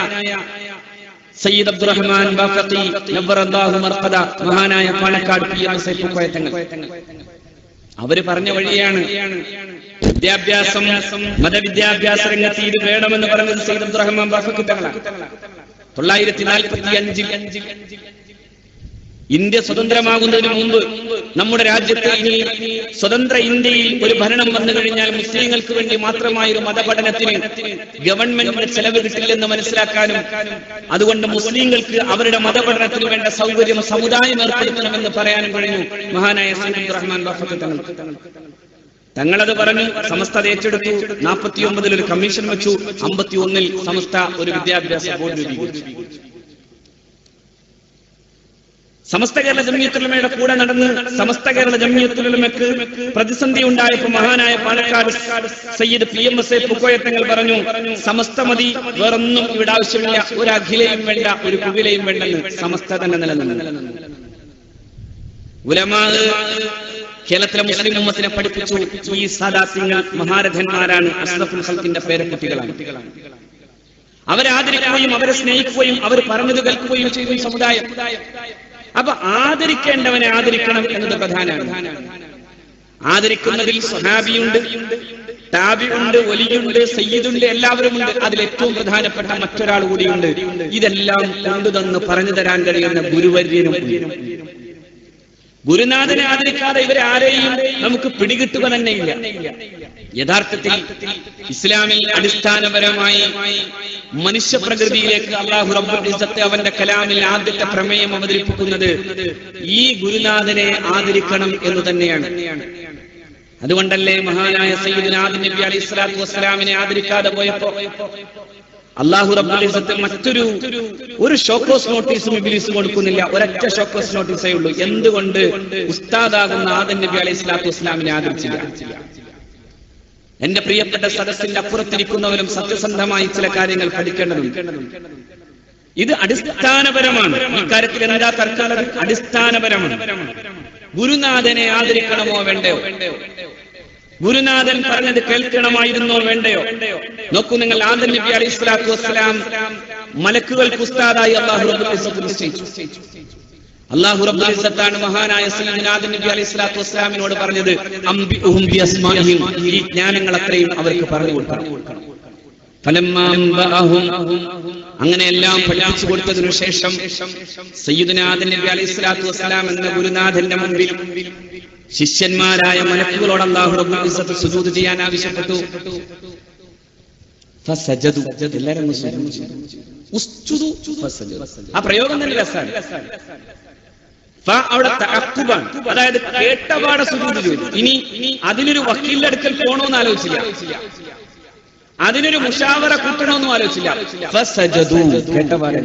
സയ്യിദ് അബ്ദുറഹ്മാൻ ബാഫഖി നവ്വറല്ലാഹു മർഖദ, മഹാനായ പാണക്കാട് PMS പൂക്കോയ തങ്ങൾ. അവര് പറഞ്ഞ വഴിയാണ് വിദ്യാഭ്യാസം, മതവിദ്യാഭ്യാസ രംഗത്ത് ഇത് വേണമെന്ന് പറഞ്ഞത് സയ്യിദ് അബ്ദുറഹ്മാൻ ബാഫഖി തങ്ങളാണ്. 945 ഇന്ത്യ സ്വതന്ത്രമാകുന്നതിന് മുമ്പ് നമ്മുടെ രാജ്യത്ത് ഇനി സ്വതന്ത്ര ഇന്ത്യയിൽ ഒരു ഭരണം വന്നു കഴിഞ്ഞാൽ മുസ്ലിങ്ങൾക്ക് വേണ്ടി മാത്രമായ ഒരു മതപഠനത്തിന് ഗവൺമെന്റിന് ചെലവ് കിട്ടില്ലെന്ന് മനസ്സിലാക്കാനും അതുകൊണ്ട് മുസ്ലിങ്ങൾക്ക് അവരുടെ മതപഠനത്തിന് വേണ്ട സൗകര്യം സമുദായം ഏർപ്പെടുത്തണമെന്ന് പറയാനും കഴിഞ്ഞു മഹാനായ സയ്യിദ് അബ്ദുറഹ്മാൻ ബാഫഖി തങ്ങൾ. തങ്ങളത് പറഞ്ഞു. സമസ്ത ഏറ്റെടുത്തു. 49 ഒരു കമ്മീഷൻ വെച്ചു. 51 സമസ്ത ഒരു വിദ്യാഭ്യാസ ബോർഡ് രൂപീകരിച്ചു. സമസ്ത കേരള ജംഇയ്യത്തുൽ ഉലമയുടെ കൂടെ നടന്ന് സമസ്ത കേരള ജംഇയ്യത്തുൽ ഉലമയ്ക്ക് പ്രതിസന്ധി ഉണ്ടായപ്പോൾ മഹാനായ പാലക്കാട് സയ്യിദ് PMS പൂക്കോയ തങ്ങൾ പറഞ്ഞു, സമസ്ത മതി, വേറൊന്നും ഇവിടെ ആവശ്യമില്ല, ഒരു അഖിലയും വേണ്ട, ഒരു കുവിലയും വേണ്ടെന്ന് സമസ്ത തന്നെ നിലനിന്നു. ഉലമാ കേരളത്തിലെ മുസ്ലിം ഉമ്മത്തിനെ പഠിപ്പിച്ചു. ഈ സാദാത്യങ്ങൾ മഹാരഥന്മാരാണ്, അഷ്റഫുൽ ഖൽഖിന്റെ പേരക്കുട്ടികളാണ്. അവരെ ആദരിക്കുകയും അവരെ സ്നേഹിക്കുകയും അവർ പറഞ്ഞത് കേൾക്കുകയും ചെയ്ത സമുദായം. അപ്പൊ ആദരിക്കേണ്ടവനെ ആദരിക്കണം എന്നത് പ്രധാനമാണ്. ആദരിക്കുന്നതിൽ സ്വഹാബിയുണ്ട്, താബിയുണ്ട്, വലിയുണ്ട്, സയ്യിദുണ്ട്, എല്ലാവരുമുണ്ട്. അതിലേറ്റവും പ്രധാനപ്പെട്ട മറ്റൊരാൾ കൂടിയുണ്ട്. ഇതെല്ലാം കൊണ്ടുതന്ന് പറഞ്ഞു തരാൻ കഴിയുന്ന ഗുരുവര്യനും. ഗുരുനാഥനെ ആദരിക്കാതെ ഇവരെ ആരെയും നമുക്ക് പിടികിട്ടുക തന്നെയില്ല. യഥാർത്ഥത്തിൽ ഇസ്ലാമിൽ അടിസ്ഥാനപരമായി മനുഷ്യപ്രകൃതിയിലേക്ക് അല്ലാഹു റബ്ബുൽ ഇസ്സത്ത് അവന്റെ കലാമിൽ ആദ്യത്തെ പ്രമേയം അവതരിപ്പിക്കുന്നത് ഈ ഗുരുനാഥനെ ആദരിക്കണം എന്ന് തന്നെയാണ്. അതുകൊണ്ടല്ലേ മഹാനായ സയ്യിദുനാ ആദം നബി അലൈഹിസ്സലാത്തു വസ്സലാമിനെ ആദരിക്കാതെ പോയപ്പോ അല്ലാഹു റബ്ബുൽ ഇസ്സത്ത് ഒരു ഷോക്കോസ് നോട്ടീസും ഇബ്ലീസ് കൊടുക്കുന്നില്ല. ഒരൊറ്റ ഷോക്കോസ് നോട്ടീസേ ഉള്ളൂ. എന്തുകൊണ്ട് ഉസ്താദാകുന്ന ആദം നബി അലൈഹിസ്സലാത്തു വസ്സലാമിനെ ആദരിച്ചില്ല? എന്റെ പ്രിയപ്പെട്ട സദസ്സിന്റെ അപ്പുറത്തിരിക്കുന്നവരും സത്യസന്ധമായി ചില കാര്യങ്ങൾ പഠിക്കേണ്ടതുണ്ട്. ഇത് അടിസ്ഥാനപരമാണ്. ഇക്കാര്യത്തിൽ എന്താ തർക്കമുള്ളത്? അടിസ്ഥാനപരമാണ്. ഗുരുനാഥനെ ആദരിക്കണമോ വേണ്ടയോ? ഗുരുനാഥൻ പറഞ്ഞത് കേൾക്കണമായിരുന്നോ വേണ്ടയോ? നോക്കൂ നിങ്ങൾ, ആദം നബി അലൈഹിസ്സലാത്തു വസ്സലാം മലക്കുകൾക്ക് ഉസ്താദായി അല്ലാഹു റബ്ബുൽ ഇസ്സത്ത് നിശ്ചയിച്ചു. അല്ലാഹു റബ്ബുൽ ഇസ്സത്താണ് മഹാനായ സയ്യിദുനാ ആദം നബി അലൈഹിസ്സലാത്തു വസ്സലാമിനോട് പറഞ്ഞത് അംബിഉഹും ബിഅസ്മാഇഹിം, ഈ ജ്ഞാനങ്ങൾ അത്രയും അവർക്ക് പറഞ്ഞു കൊടുക്കണം. അങ്ങനെയെല്ലാം പഠിപ്പിച്ചു കൊടുത്തതിനു ശേഷം സയ്യിദുനാ ആദം നബി അലൈഹിസ്സലാത്തു വസ്സലാം എന്ന ഗുരുനാഥന്റെ മുമ്പിൽ ശിഷ്യന്മാരായ മലക്കുകളോട് അല്ലാഹു റബ്ബുൽ ഇസ്സത്ത് സുജൂദ് ചെയ്യാൻ ആവശ്യപ്പെട്ടു. ഫസജദു, എല്ലാവരും ഉസ്ജുദു ഫസജദു. ആ പ്രയോഗം തന്നെ രസാണ്. അവിടെ തഅഖുബാണ്, അതായത് കേട്ടപാടെ സുജൂദ് ചെയ്തു. ഇനി അതിനൊരു വക്കീലിന്റെ അടുക്കൽ പോണോന്ന് ആലോചിച്ചില്ല, അതിനൊരു മുഷാവറ കൂട്ടണമെന്നും ആലോചിച്ചില്ല. ഫസജദു, കേട്ടപാടെ.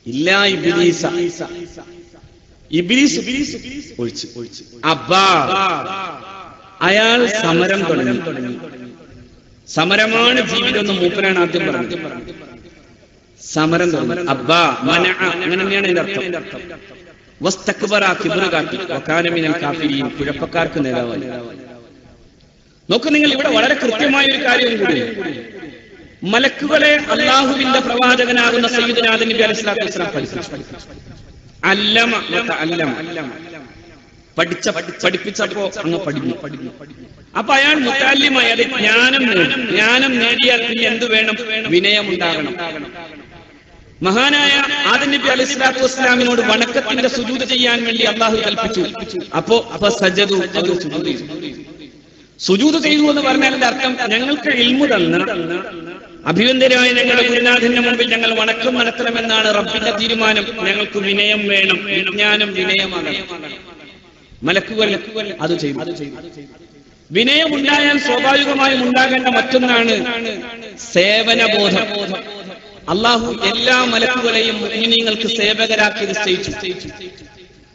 ഇല്ലാ ഇബ്ലീസ, ഇബ്ലീസ് ഒഴിച്ചു. അബ്ബാ, അയാൾ സമരം തുടങ്ങി. സമരമാണ് ജീവിതം എന്ന് മൂപ്പനാണ് ആദ്യം പറഞ്ഞത്. സമരം തുടങ്ങി. അബ്ബാ മനഅ, അങ്ങനെ തന്നെയാണ് ഇതിന്റെ അർത്ഥം. വസ്തക്ബറ, കിബ്ർ കാട്ടി. വകാന മിനൽ കാഫിരീൻ, കുഴപ്പക്കാർക്ക് നേതാവായി. നോക്കൂ നിങ്ങൾ, ഇവിടെ വളരെ കൃത്യമായ ഒരു കാര്യം കൂടി. മലക്കുകളെ അല്ലാഹുവിന്റെ പ്രവാചകനാകുന്ന സയ്യിദുനാ ആദം നബി അലൈഹിസ്സലാത്തു വസ്സലാം പഠിപ്പിച്ചപ്പോ അങ്ങ് പഠിച്ചു. അപ്പൊ അയാൾ മുതഅല്ലിമായി, അത് ജ്ഞാനം നേടിയാൽ പിന്നെ എന്ത് വേണം? വിനയമുണ്ടാകണം. മഹാനായ ആദം നബി അലൈഹിസ്സലാത്തു വസ്സലാമിനോട് വണക്കത്തിന്റെ സുജൂദ് ചെയ്യാൻ വേണ്ടി അല്ലാഹു കൽപ്പിച്ചു. അപ്പോ സജദു, അവർ സുജൂദ് ചെയ്തു എന്ന് പറഞ്ഞാൽ അർത്ഥം ഞങ്ങൾക്ക് ഇൽമു തന്ന അഭിവന്ദരായ ഞങ്ങളുടെ ഗുരുനാഥന്റെ മുമ്പിൽ ഞങ്ങൾ വണക്കം നടത്തണമെന്നാണ് റബ്ബിന്റെ തീരുമാനം. ഞങ്ങൾക്ക് വിനയം വേണം, വിജ്ഞാനം വിനയമാകണം. മലക്കുകൾ അത് ചെയ്തു. വിനയം ഉണ്ടായാൽ സ്വാഭാവികമായും ഉണ്ടാകേണ്ട മറ്റൊന്നാണ് സേവനബോധം. അല്ലാഹു എല്ലാ മലക്കുകളെയും മുഅ്മിനീങ്ങൾക്ക് സേവകരാക്കി നിശ്ചയിച്ചു.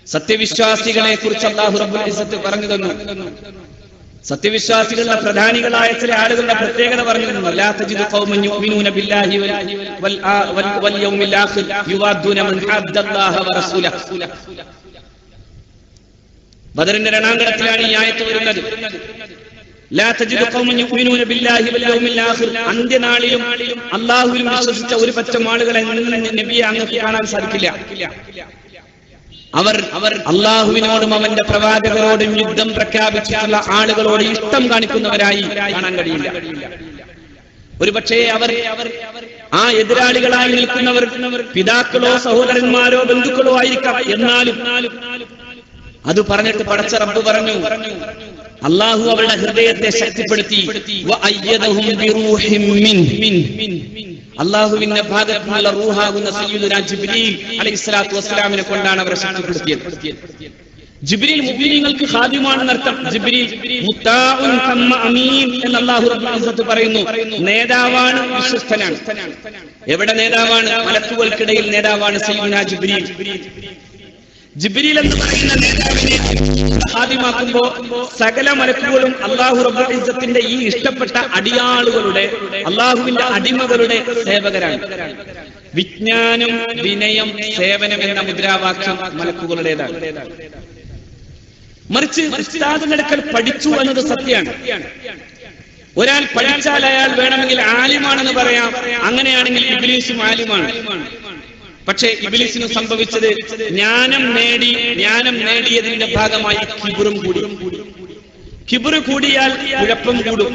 സത്യവിശ്വാസികളെ കുറിച്ച് അല്ലാഹു റബ്ബുൽ ഇസ്സത്ത് പറഞ്ഞു തന്നു. സത്യവിശ്വാസികളുടെ പ്രധാനികളായ ചില ആളുകളുടെ പ്രത്യേകത പറഞ്ഞു തന്നു. ലാ തജിദു ഖൗമൻ യുഅ്മിനൂന ബില്ലാഹി വൽ യൗമിൽ ആഖിർ യുവാദ്ദൂന മൻ ഹദ്ദല്ലാഹ വറസൂലഹു. ബദറിന്റെ രണാങ്കണത്തിലാണ് ഈ ആയത്ത് വരുന്നത്. ലാ തജിദു ഖൗമൻ യുഅ്മിനൂന ബില്ലാഹി വൽ യൗമിൽ ആഖിർ, അന്ത്യനാളിലും അല്ലാഹുവിലും വിശ്വസിച്ച ഒരു പറ്റം ആളുകളെ നബിയെ അങ്ങ് കാണാൻ സാധിക്കില്ല. അവർ അല്ലാഹുവിനോടും അവന്റെ പ്രവാചകരോടും യുദ്ധം പ്രഖ്യാപിച്ചിട്ടുള്ള ആളുകളോട് ഇഷ്ടം കാണിക്കുന്നവരായി കാണാൻ കഴിയില്ല. ഒരുപക്ഷേ അവർ ആ എതിരാളികളായി നിൽക്കുന്നവർ പിതാക്കളോ സഹോദരന്മാരോ ബന്ധുക്കളോ ആയിരിക്കാം. എന്നാലും അത് പറഞ്ഞിട്ട് പടച്ച റബ്ബ് പറഞ്ഞു, അല്ലാഹു അവരുടെ ഹൃദയത്തെ ശക്തിപ്പെടുത്തി. വഅയ്യദഹും ബിറൂഹിൻ മിൻ, അല്ലാഹുവിന്റെ ഭാഗത്തുനിന്നുള്ള റൂഹാകുന്ന സയ്യിദുനാ ജിബ്രീൽ അലൈഹിസ്സലാത്തു വസ്സലാമിനെ കൊണ്ടാണ് അവരെ ശക്തിപ്പെടുത്തിയത്. ജിബ്രീൽ മുഅ്മിനീങ്ങൾക്ക് ഖാദിമാണെന്ന് അർത്ഥം. ജിബ്രീൽ മുത്താഉൻ തമ്മ അമീൻ എന്ന് അല്ലാഹു റബ്ബുൽ ഇസ്സത്ത് പറയുന്നു. നേതാവാണ്, വിശ്വസ്തനാണ്. എവിടെ നേതാവാണ്? മലക്കുകൾക്കിടയിൽ നേതാവാണ് സയ്യിദുനാ ജിബ്രീൽ. ജിബ്രീൽ എന്ന് പറയുന്ന നേതാവിനെ ഖാദിമാക്കുമ്പോ സകല മലക്കുകളും അല്ലാഹു റബ്ബുൽ ഇസ്സത്തിന്റെ ഈ ഇഷ്ടപ്പെട്ട അടിയാളുകളുടെ, അല്ലാഹുവിന്റെ അടിമകളുടെ സേവകരാണ്. വിജ്ഞാനം, വിനയം, സേവനം എന്ന മുദ്രാവാക്യം മലക്കുകളുടേതാണ്. മറിച്ച് ഉസ്താദിന്റെ അടുക്കൽ പഠിച്ചു എന്നത് സത്യമാണ്. ഒരാൾ പഠിച്ചാൽ അയാൾ വേണമെങ്കിൽ ആലിമാണെന്ന് പറയാം. അങ്ങനെയാണെങ്കിൽ ഇബ്ലീസും ആലിമാണ്. പക്ഷേ ഇബ്ലീസിന് സംഭവിച്ചത് ജ്ഞാനം നേടിയതിന്റെ ഭാഗമായി കിബറും കൂടി. കിബറ് കൂടിയാൽ കുഴപ്പം കൂടും.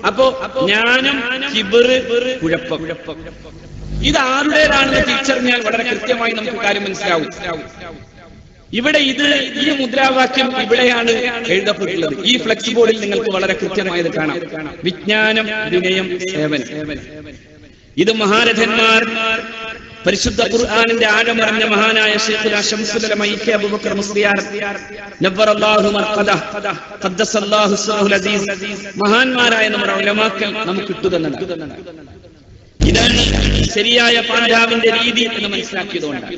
അപ്പോ ജ്ഞാനം, കിബറ്, കുഴപ്പം. ഇത് ആരുടേതാണെന്ന് തിരിച്ചറിഞ്ഞാൽ വളരെ കൃത്യമായി നമുക്ക് കാര്യം മനസ്സിലാവും. ഇവിടെ ഈ മുദ്രാവാക്യം ഇവിടെയാണ് എഴുതപ്പെട്ടുള്ളത്. ഈ ഫ്ലെക്സ് ബോർഡിൽ നിങ്ങൾക്ക് വളരെ കൃത്യമായത് കാണാം. വിജ്ഞാനം, വിനയം, സേവനം. ഇത് മഹാരഥന്മാർ, പരിശുദ്ധ ഖുർആനിന്റെ ആഴമറിഞ്ഞ മഹാനായ ശൈഖുനാ ശംസുൽ ഉലമ ഇ.കെ. അബൂബക്കർ മുസ്ലിയാർ നവ്വറല്ലാഹു മർഖദഹ ഖദ്ദസല്ലാഹു സിറഹുൽ അസീസ്, മഹാന്മാരായ നമ്മുടെ ഉലമാക്കൾ നമുക്ക് ഇട്ടുതന്നതാണ്. ഇതാണ് ശരിയായ പാണ്ഡാവിന്റെ രീതി എന്ന് മനസ്സിലാക്കിയതുകൊണ്ടാണ്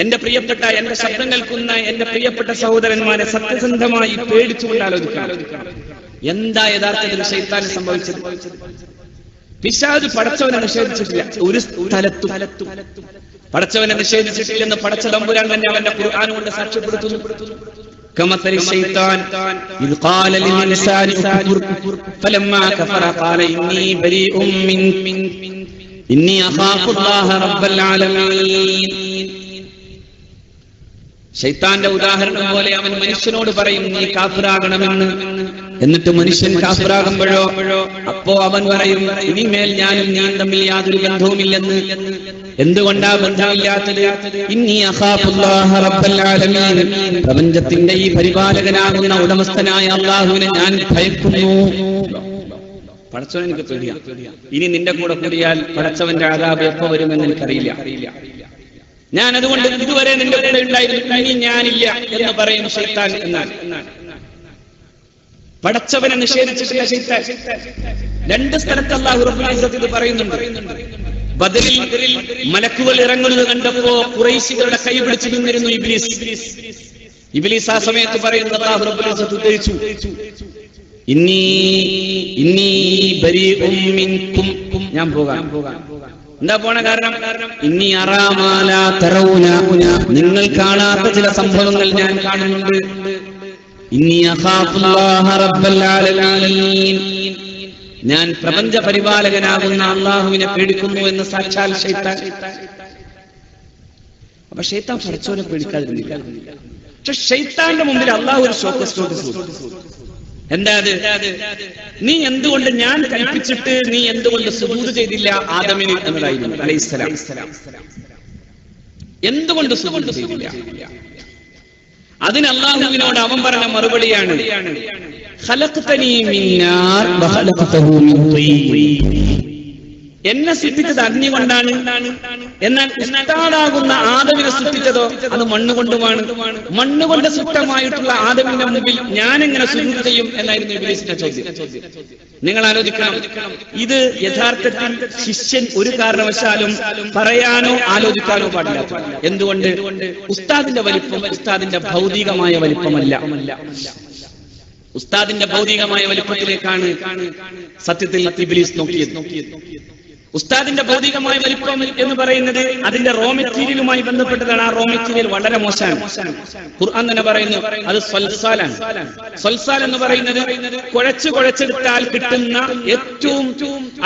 എന്റെ പ്രിയപ്പെട്ട, എന്റെ ശബ്ദം കേൾക്കുന്ന എന്റെ പ്രിയപ്പെട്ട സഹോദരന്മാരെ സത്യസന്ധമായി പേടിച്ചുകൊണ്ട് ആലോചിക്കണം. എന്താ യഥാർത്ഥത്തിൽ ശൈത്താന് സംഭവിച്ചത്? പിശാച് പടച്ചവനെ നിഷേധിച്ചിട്ടില്ല. ഒരു സ്ഥലത്തും പടച്ചവനെ നിഷേധിച്ചിട്ടില്ലെന്ന് പടച്ച തമ്പുരാൻ തന്നെ അവന്റെ ഖുർആൻ കൊണ്ട് സാക്ഷ്യപ്പെടുത്തുന്നു. കമസലി ശൈത്താൻ ഇദ് ഖാല ലിൽ ഇൻസാനി ഉക്ഫുർ ഫലമ്മാ കഫറ ഖാല ഇന്നി ബരീഉം ഇന്നി അഖാഫുല്ലാഹ റബ്ബൽ ആലമീൻ. ശൈത്താന്റെ ഉദാഹരണം പോലെ അവൻ മനുഷ്യനോട് പറയും നീ കാഫിറാകണമെന്ന്. എന്നിട്ട് മനുഷ്യൻ കാഫിറാകുമ്പോഴോ അപ്പോ അവൻ പറയും ഇനിമേൽ ഞാനും ഞാൻ തമ്മിൽ യാതൊരു ബന്ധവുമില്ലെന്ന്. എന്തുകൊണ്ടാ ബന്ധമില്ലാത്തത്? ഇന്നി അഖാഫുല്ലാഹ റബ്ബൽ ആലമീൻ, പ്രപഞ്ചത്തിന്റെ ഈ പരിപാലകനാകുന്ന ഉടമസ്ഥനായ അല്ലാഹുവിനെ ഞാൻ ഭയക്കുന്നു. പടച്ചവൻ എനിക്ക് പേടിയാ. ഇനി നിന്റെ കൂടെ കൂടിയാൽ പടച്ചവന്റെ അദാബ് എപ്പോ വരുമെന്ന് എനിക്കറിയില്ല. ഞാൻ അതുകൊണ്ട് ഇതുവരെ നിന്റെ കൂടെ ഉണ്ടായിരുന്നു, ഇനി ഞാനില്ല എന്ന് പറയും ശൈത്താൻ. എന്നാൽ പടച്ചവനെ നിഷേധിച്ചിട്ടില്ല ശൈത്താൻ. രണ്ട് സ്ഥലത്ത് അല്ലാഹു റബ്ബുൽ ഇസ്സത്ത് ഇത് പറയുന്നുണ്ട്. ബദറിൽ മലക്കുകൾ ഇറങ്ങുന്നത് കണ്ടപ്പോ ഖുറൈശികളുടെ കൈ പിടിച്ചു നിന്നിരുന്നു ഇബ്ലീസ്. ആ സമയത്ത് പറയുന്നത് അല്ലാഹു റബ്ബുൽ ഇസ്സത്ത് ഉദ്ധരിച്ചു, ഇന്നി ബരീഉം മിൻകും, ഞാൻ പോകാം. എന്താ പോണ കാരണം? ഇന്നി അറാ മാ ലാ തറൗന, നിങ്ങൾ കാണാത്ത ചില സംഭവങ്ങൾ ഞാൻ കാണുന്നുണ്ട്. ഇന്നി അഖാഫുല്ലാഹ റബ്ബൽ ആലമീൻ, ഞാൻ പ്രപഞ്ച പരിപാലകനാകുന്ന അല്ലാഹുവിനെ പേടിക്കുന്നു എന്ന് സാക്ഷാൽ ശൈത്താൻ. അപ്പൊ ശൈത്താൻ പടച്ചവനെ പേടിക്കാതിരുന്നില്ല. പക്ഷെ ശൈത്താന്റെ മുമ്പിൽ അല്ലാഹു ഒരു ഷോക്ക്. എന്താ അത്? നീ എന്തുകൊണ്ട് ഞാൻ കൽപ്പിച്ചിട്ട് നീ എന്തുകൊണ്ട് സുജൂദ് ചെയ്തില്ല ആദമിന് എന്നതായിരുന്നു അലൈഹിസ്സലാം. എന്തുകൊണ്ട് സുജൂദ് ചെയ്തില്ല? അതിന് അല്ലാഹുവിനോട് അവൻ പറഞ്ഞ മറുപടിയാണ് ഖലഖ്തനീ മിൻ നാർ വഖലഖ്തഹു മിൻ തീൻ, എന്നെ സൃഷ്ടിച്ചത് അഗ്നി കൊണ്ടാണ്, എന്നാൽ ഉസ്താദാകുന്ന ആദമിനെ സൃഷ്ടിച്ചതോ അത് മണ്ണുകൊണ്ടുമാണ്. മണ്ണുകൊണ്ട് സൃഷ്ടമായിട്ടുള്ള ആദമിന്റെ മുമ്പിൽ ഞാൻ എങ്ങനെ സുജൂദ് ചെയ്യും എന്നായിരുന്നു ഇബ്ലീസിന്റെ ചോദ്യം. നിങ്ങൾ ആലോചിക്കണം, ഇത് യഥാർത്ഥത്തിൽ ശിഷ്യൻ ഒരു കാരണവശാലും പറയാനോ ആലോചിക്കാനോ പാടില്ല. എന്തുകൊണ്ട്? ഉസ്താദിന്റെ വലിപ്പം ഉസ്താദിന്റെ ഭൗതികമായ വലിപ്പമല്ല. ഉസ്താദിന്റെ ഭൗതികമായ വലിപ്പത്തിലേക്കാണ് സത്യത്തിൽ ഇബ്ലീസ് നോക്കിയത്. ഉസ്താദിന്റെ ഭൗതികമായ വലിപ്പം എന്ന് പറയുന്നത് അതിന്റെ റോ മെറ്റീരിയലുമായി ബന്ധപ്പെട്ടതാണ്. ആ റോ മെറ്റീരിയൽ വളരെ മോശമാണ്. ഖുർആൻ തന്നെ പറയുന്നു അത് സ്വൽസാലാണ്. സ്വൽസാൽ എന്ന് പറയുന്നത് കുഴച്ചെടുത്താൽ കിട്ടുന്ന ഏറ്റവും,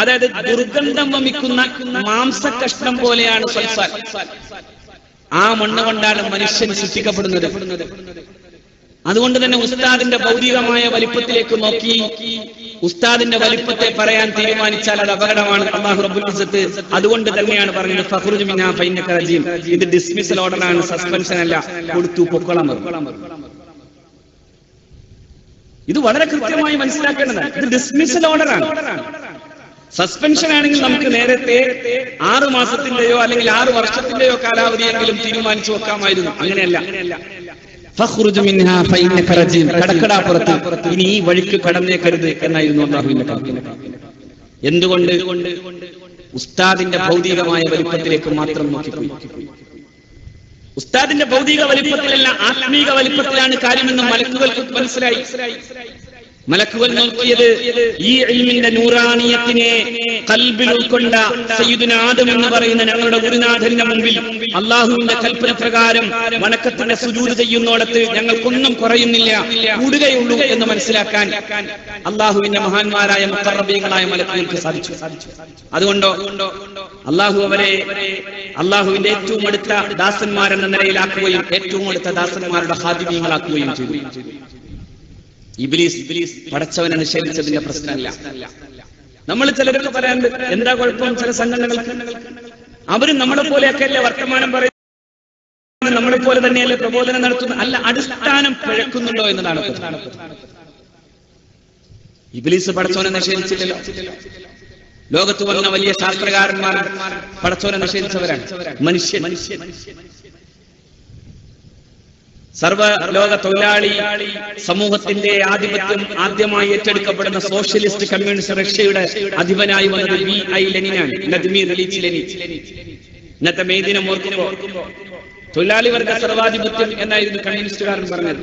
അതായത് ദുർഗന്ധം വമിക്കുന്ന മാംസകഷ്ണം പോലെയാണ് സ്വൽസാൽ. ആ മണ്ണ് കൊണ്ടാണ് മനുഷ്യൻ സൃഷ്ടിക്കപ്പെടുന്നത്. അതുകൊണ്ട് തന്നെ ഉസ്താദിന്റെ ഭൗതികമായ വലിപ്പത്തിലേക്ക് നോക്കി ഉസ്താദിന്റെ വലിപ്പത്തെ പറയാൻ തീരുമാനിച്ചാൽ അത് അപകടമാണ്. അല്ലാഹു റബ്ബുൽ ഇസ്സത്ത് അതുകൊണ്ട് തന്നെയാണ് പറഞ്ഞത് ഫഖ്റുജ് മിനാ ഫഇന്നക റജീം. ഇത് ഡിസ്മിസൽ ഓർഡറാണ്, സസ്പെൻഷൻ അല്ല. കൊടുത്തു പൊക്കളം. ഇത് വളരെ കൃത്യമായി മനസ്സിലാക്കേണ്ടതാണ്. ഇത് ഡിസ്മിസൽ ഓർഡറാണ്. സസ്പെൻഷൻ ആണെങ്കിൽ നമുക്ക് നേരത്തെ 6 മാസത്തിന്റെയോ അല്ലെങ്കിൽ 6 വർഷത്തിന്റെയോ കാലാവധിയെങ്കിലും തീരുമാനിച്ചു വെക്കാമായിരുന്നു. അങ്ങനെയല്ല. ഫഖ്റുജ് മിൻഹാ ഫഇന്നക റജീം, കടക്കടാപ്പുറത്ത് ഇനി ഈ വഴിക്ക് കടന്നേക്കരുത് എന്നായിരുന്നു അല്ലാഹുവിന്റെ കൽപ്പന. എന്തുകൊണ്ട്? ഉസ്താദിന്റെ ഭൗതികമായ വലിപ്പത്തിലേക്ക് മാത്രം നോക്കിപ്പോയി. ഉസ്താദിന്റെ ഭൗതിക വലിപ്പത്തിലല്ല, ആത്മീക വലിപ്പത്തിലാണ് കാര്യമെന്ന് മലക്കുകൾക്ക് മനസ്സിലായി. മലക്കുകൾ നോക്കിയത് ഈ ഇൽമിന്റെ നൂറാനിയത്തിനെ ഖൽബിൽ ഉൾക്കൊണ്ട സയ്യിദുനാ ആദം എന്ന് പറയുന്ന ഞങ്ങളുടെ ഗുരുനാഥന്റെ മുമ്പിൽ അല്ലാഹുവിന്റെ കൽപ്പന പ്രകാരം വണക്കത്തിന്റെ സുജൂദ് ചെയ്യുന്നോടത്ത് ഞങ്ങൾക്കൊന്നും കുറയുന്നില്ല, കൂടുകയുള്ളൂ എന്ന് മനസ്സിലാക്കാൻ അല്ലാഹുവിന്റെ മഹാന്മാരായ മുഖറബീകളായ മലക്കുകൾക്ക് സാധിച്ചു. അതുകൊണ്ടോ അല്ലാഹു അവരെ അല്ലാഹുവിന്റെ ഏറ്റവും അടുത്ത ദാസന്മാരെന്ന നിലയിലാക്കുകയും ഏറ്റവും അടുത്ത ദാസന്മാരുടെ ഖാദിമീങ്ങളാക്കുകയും ചെയ്തു. ഇബ്ലീസ് പടച്ചവനെ നിഷേധിച്ചതിന്റെ പ്രശ്നമല്ല. നമ്മൾ ചിലരൊക്കെ പറയാറുണ്ട് എന്താ കുഴപ്പം ചില സംഘടനകൾക്ക്, അവരും നമ്മളെ പോലെയൊക്കെ അല്ലേ വർത്തമാനം പറയുന്നത്, നമ്മളെ പോലെ തന്നെയല്ലേ പ്രബോധനം നടത്തുന്നത്? അല്ല, അടിസ്ഥാനം പിഴക്കുന്നുണ്ടോ എന്നതാണ് പ്രധാനം. ഇബ്ലീസ് പടച്ചോനെ നിഷേധിച്ചില്ലല്ലോ. ലോകത്ത് വന്ന വലിയ ശാസ്ത്രകാരന്മാർ പടച്ചോനെ നിഷേധിച്ചവരാണ്. മനുഷ്യൻ സർവ ലോക തൊഴിലാളി സമൂഹത്തിന്റെ ആധിപത്യം ആദ്യമായി ഏറ്റെടുക്കപ്പെടുന്ന സോഷ്യലിസ്റ്റ് കമ്മ്യൂണിസ്റ്റ് റഷ്യയുടെ അധിപനായി വന്നത് V.I. ലെനിനാണ്. Vladimir Ilyich Lenin. ഇന്നത്തെ മെയ് ദിനം ഓർക്കുമ്പോൾ തൊഴിലാളി വർഗ സർവാധിപത്യം എന്നായിരുന്നു കമ്മ്യൂണിസ്റ്റുകാരൻ പറഞ്ഞത്.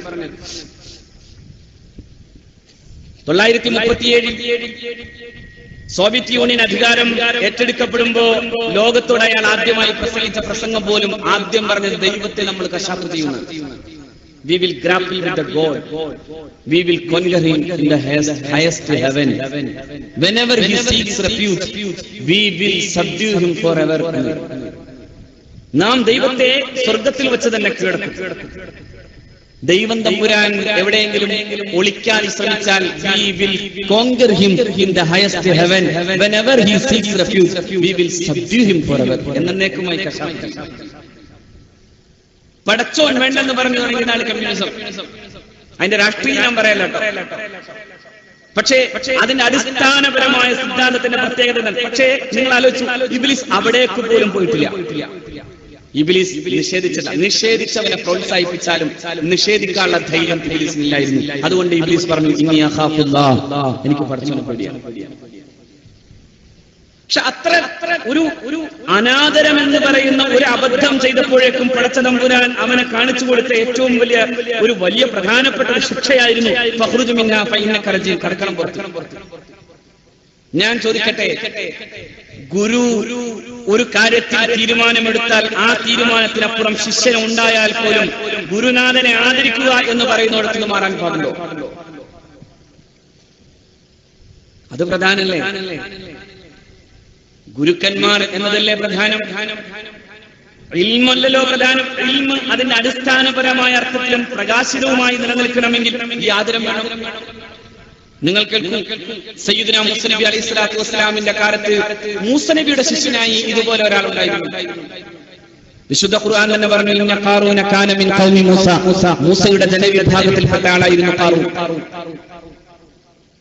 1937 സോവിയറ്റ് യൂണിയൻ അധികാരം ഏറ്റെടുക്കപ്പെടുമ്പോ ലോകത്തോട് അയാൾ ആദ്യമായി പ്രസംഗിച്ച പ്രസംഗം പോലും ആദ്യം പറഞ്ഞത് ദൈവത്തെ നമ്മൾ കശാപ്പ് ചെയ്യുന്നു. We will grapple with the God. We will conquer him in the highest heaven. Whenever he seeks refuge, we will subdue him forever. നാം ദൈവത്തെ സ്വർഗത്തിൽ വെച്ച് തന്നെ കീഴടക്കും. ദൈവം തമ്പുരാൻ എവിടെയെങ്കിലും ഒളിക്കാൻ ശ്രമിച്ചാൽ we will conquer him in the highest heaven. Whenever he seeks refuge, we will subdue him forever. എന്നേക്കുമായി കശാപ്പ്. പടച്ചോൻ വേണ്ടെന്ന് പറഞ്ഞു തുടങ്ങിയതാണ് കമ്മ്യൂണിസം. അതിന്റെ രാഷ്ട്രീയം ഞാൻ പറയല്ലോ. പക്ഷേ അതിന്റെ അടിസ്ഥാനപരമായ സിദ്ധാന്തത്തിന്റെ പ്രത്യേകത എന്താണ്? പക്ഷേ നിങ്ങൾ ആലോചിച്ചു, ഇബ്ലീസ് അവിടേക്ക് പോലും പോയിട്ടില്ല. ഇബ്ലീസ് നിഷേധിച്ചില്ല. നിഷേധിച്ചവനെ പ്രോത്സാഹിപ്പിച്ചാലും നിഷേധിക്കാനുള്ള ധൈര്യം ഇബ്ലീസിനില്ലായിരുന്നു. അതുകൊണ്ട് ഇബ്ലീസ് പറഞ്ഞു, ഇന്നി അഖാഫുല്ലാഹ്, എനിക്ക് പടച്ചോനെ പേടിയാണ്. പക്ഷെ അത്ര ഒരു അനാദരം എന്ന് പറയുന്ന ഒരു അബദ്ധം ചെയ്തപ്പോഴേക്കും പടച്ച തമ്പുരാൻ അവനെ കാണിച്ചു കൊടുത്ത ഏറ്റവും വലിയ പ്രധാനപ്പെട്ട ഒരു ശിക്ഷയായിരുന്നു ഫഖ്റുജ് മിൻഹാ ഫഇന്നക റജീം, കടക്കണം പുറത്ത്. ഞാൻ ചോദിക്കട്ടെ, ഗുരു ഒരു കാര്യത്തിൽ തീരുമാനമെടുത്താൽ ആ തീരുമാനത്തിനപ്പുറം ശിഷ്യൻ ഉണ്ടായാൽ പോലും ഗുരുനാഥനെ ആദരിക്കുക എന്ന് പറയുന്നിടത്ത് മാറാൻ പാടുണ്ടോ? അത് പ്രധാനല്ലേ? ഗുരുക്കന്മാർ എന്നതല്ലേ പ്രധാനം? ഇൽമല്ലല്ലോ പ്രധാനം. ഇൽമ് അതിന്റെ അടിസ്ഥാനപരമായ അർത്ഥത്തിലും പ്രകാശിതവുമായി നിലനിൽക്കണമെങ്കിൽ ഈ ആദരം വേണം. നിങ്ങൾ കേൾക്കൂ, സയ്യിദുനാ മൂസ നബി അലൈഹി സ്വലാത്തു വസ്സലാമിന്റെ കാലത്ത് മൂസ നബിയുടെ ശിഷ്യനായി ഇതുപോലെ ഒരാളുണ്ടായിരുന്നു. വിശുദ്ധ ഖുർആൻ തന്നെ പറഞ്ഞു, ഇന്ന ഖാറൂന കാന മിൻ ഖൗമി മൂസ, മൂസയുടെ ജനവിഭാഗത്തിൽപ്പെട്ട ആളായിരുന്നു ഖാറൂൻ.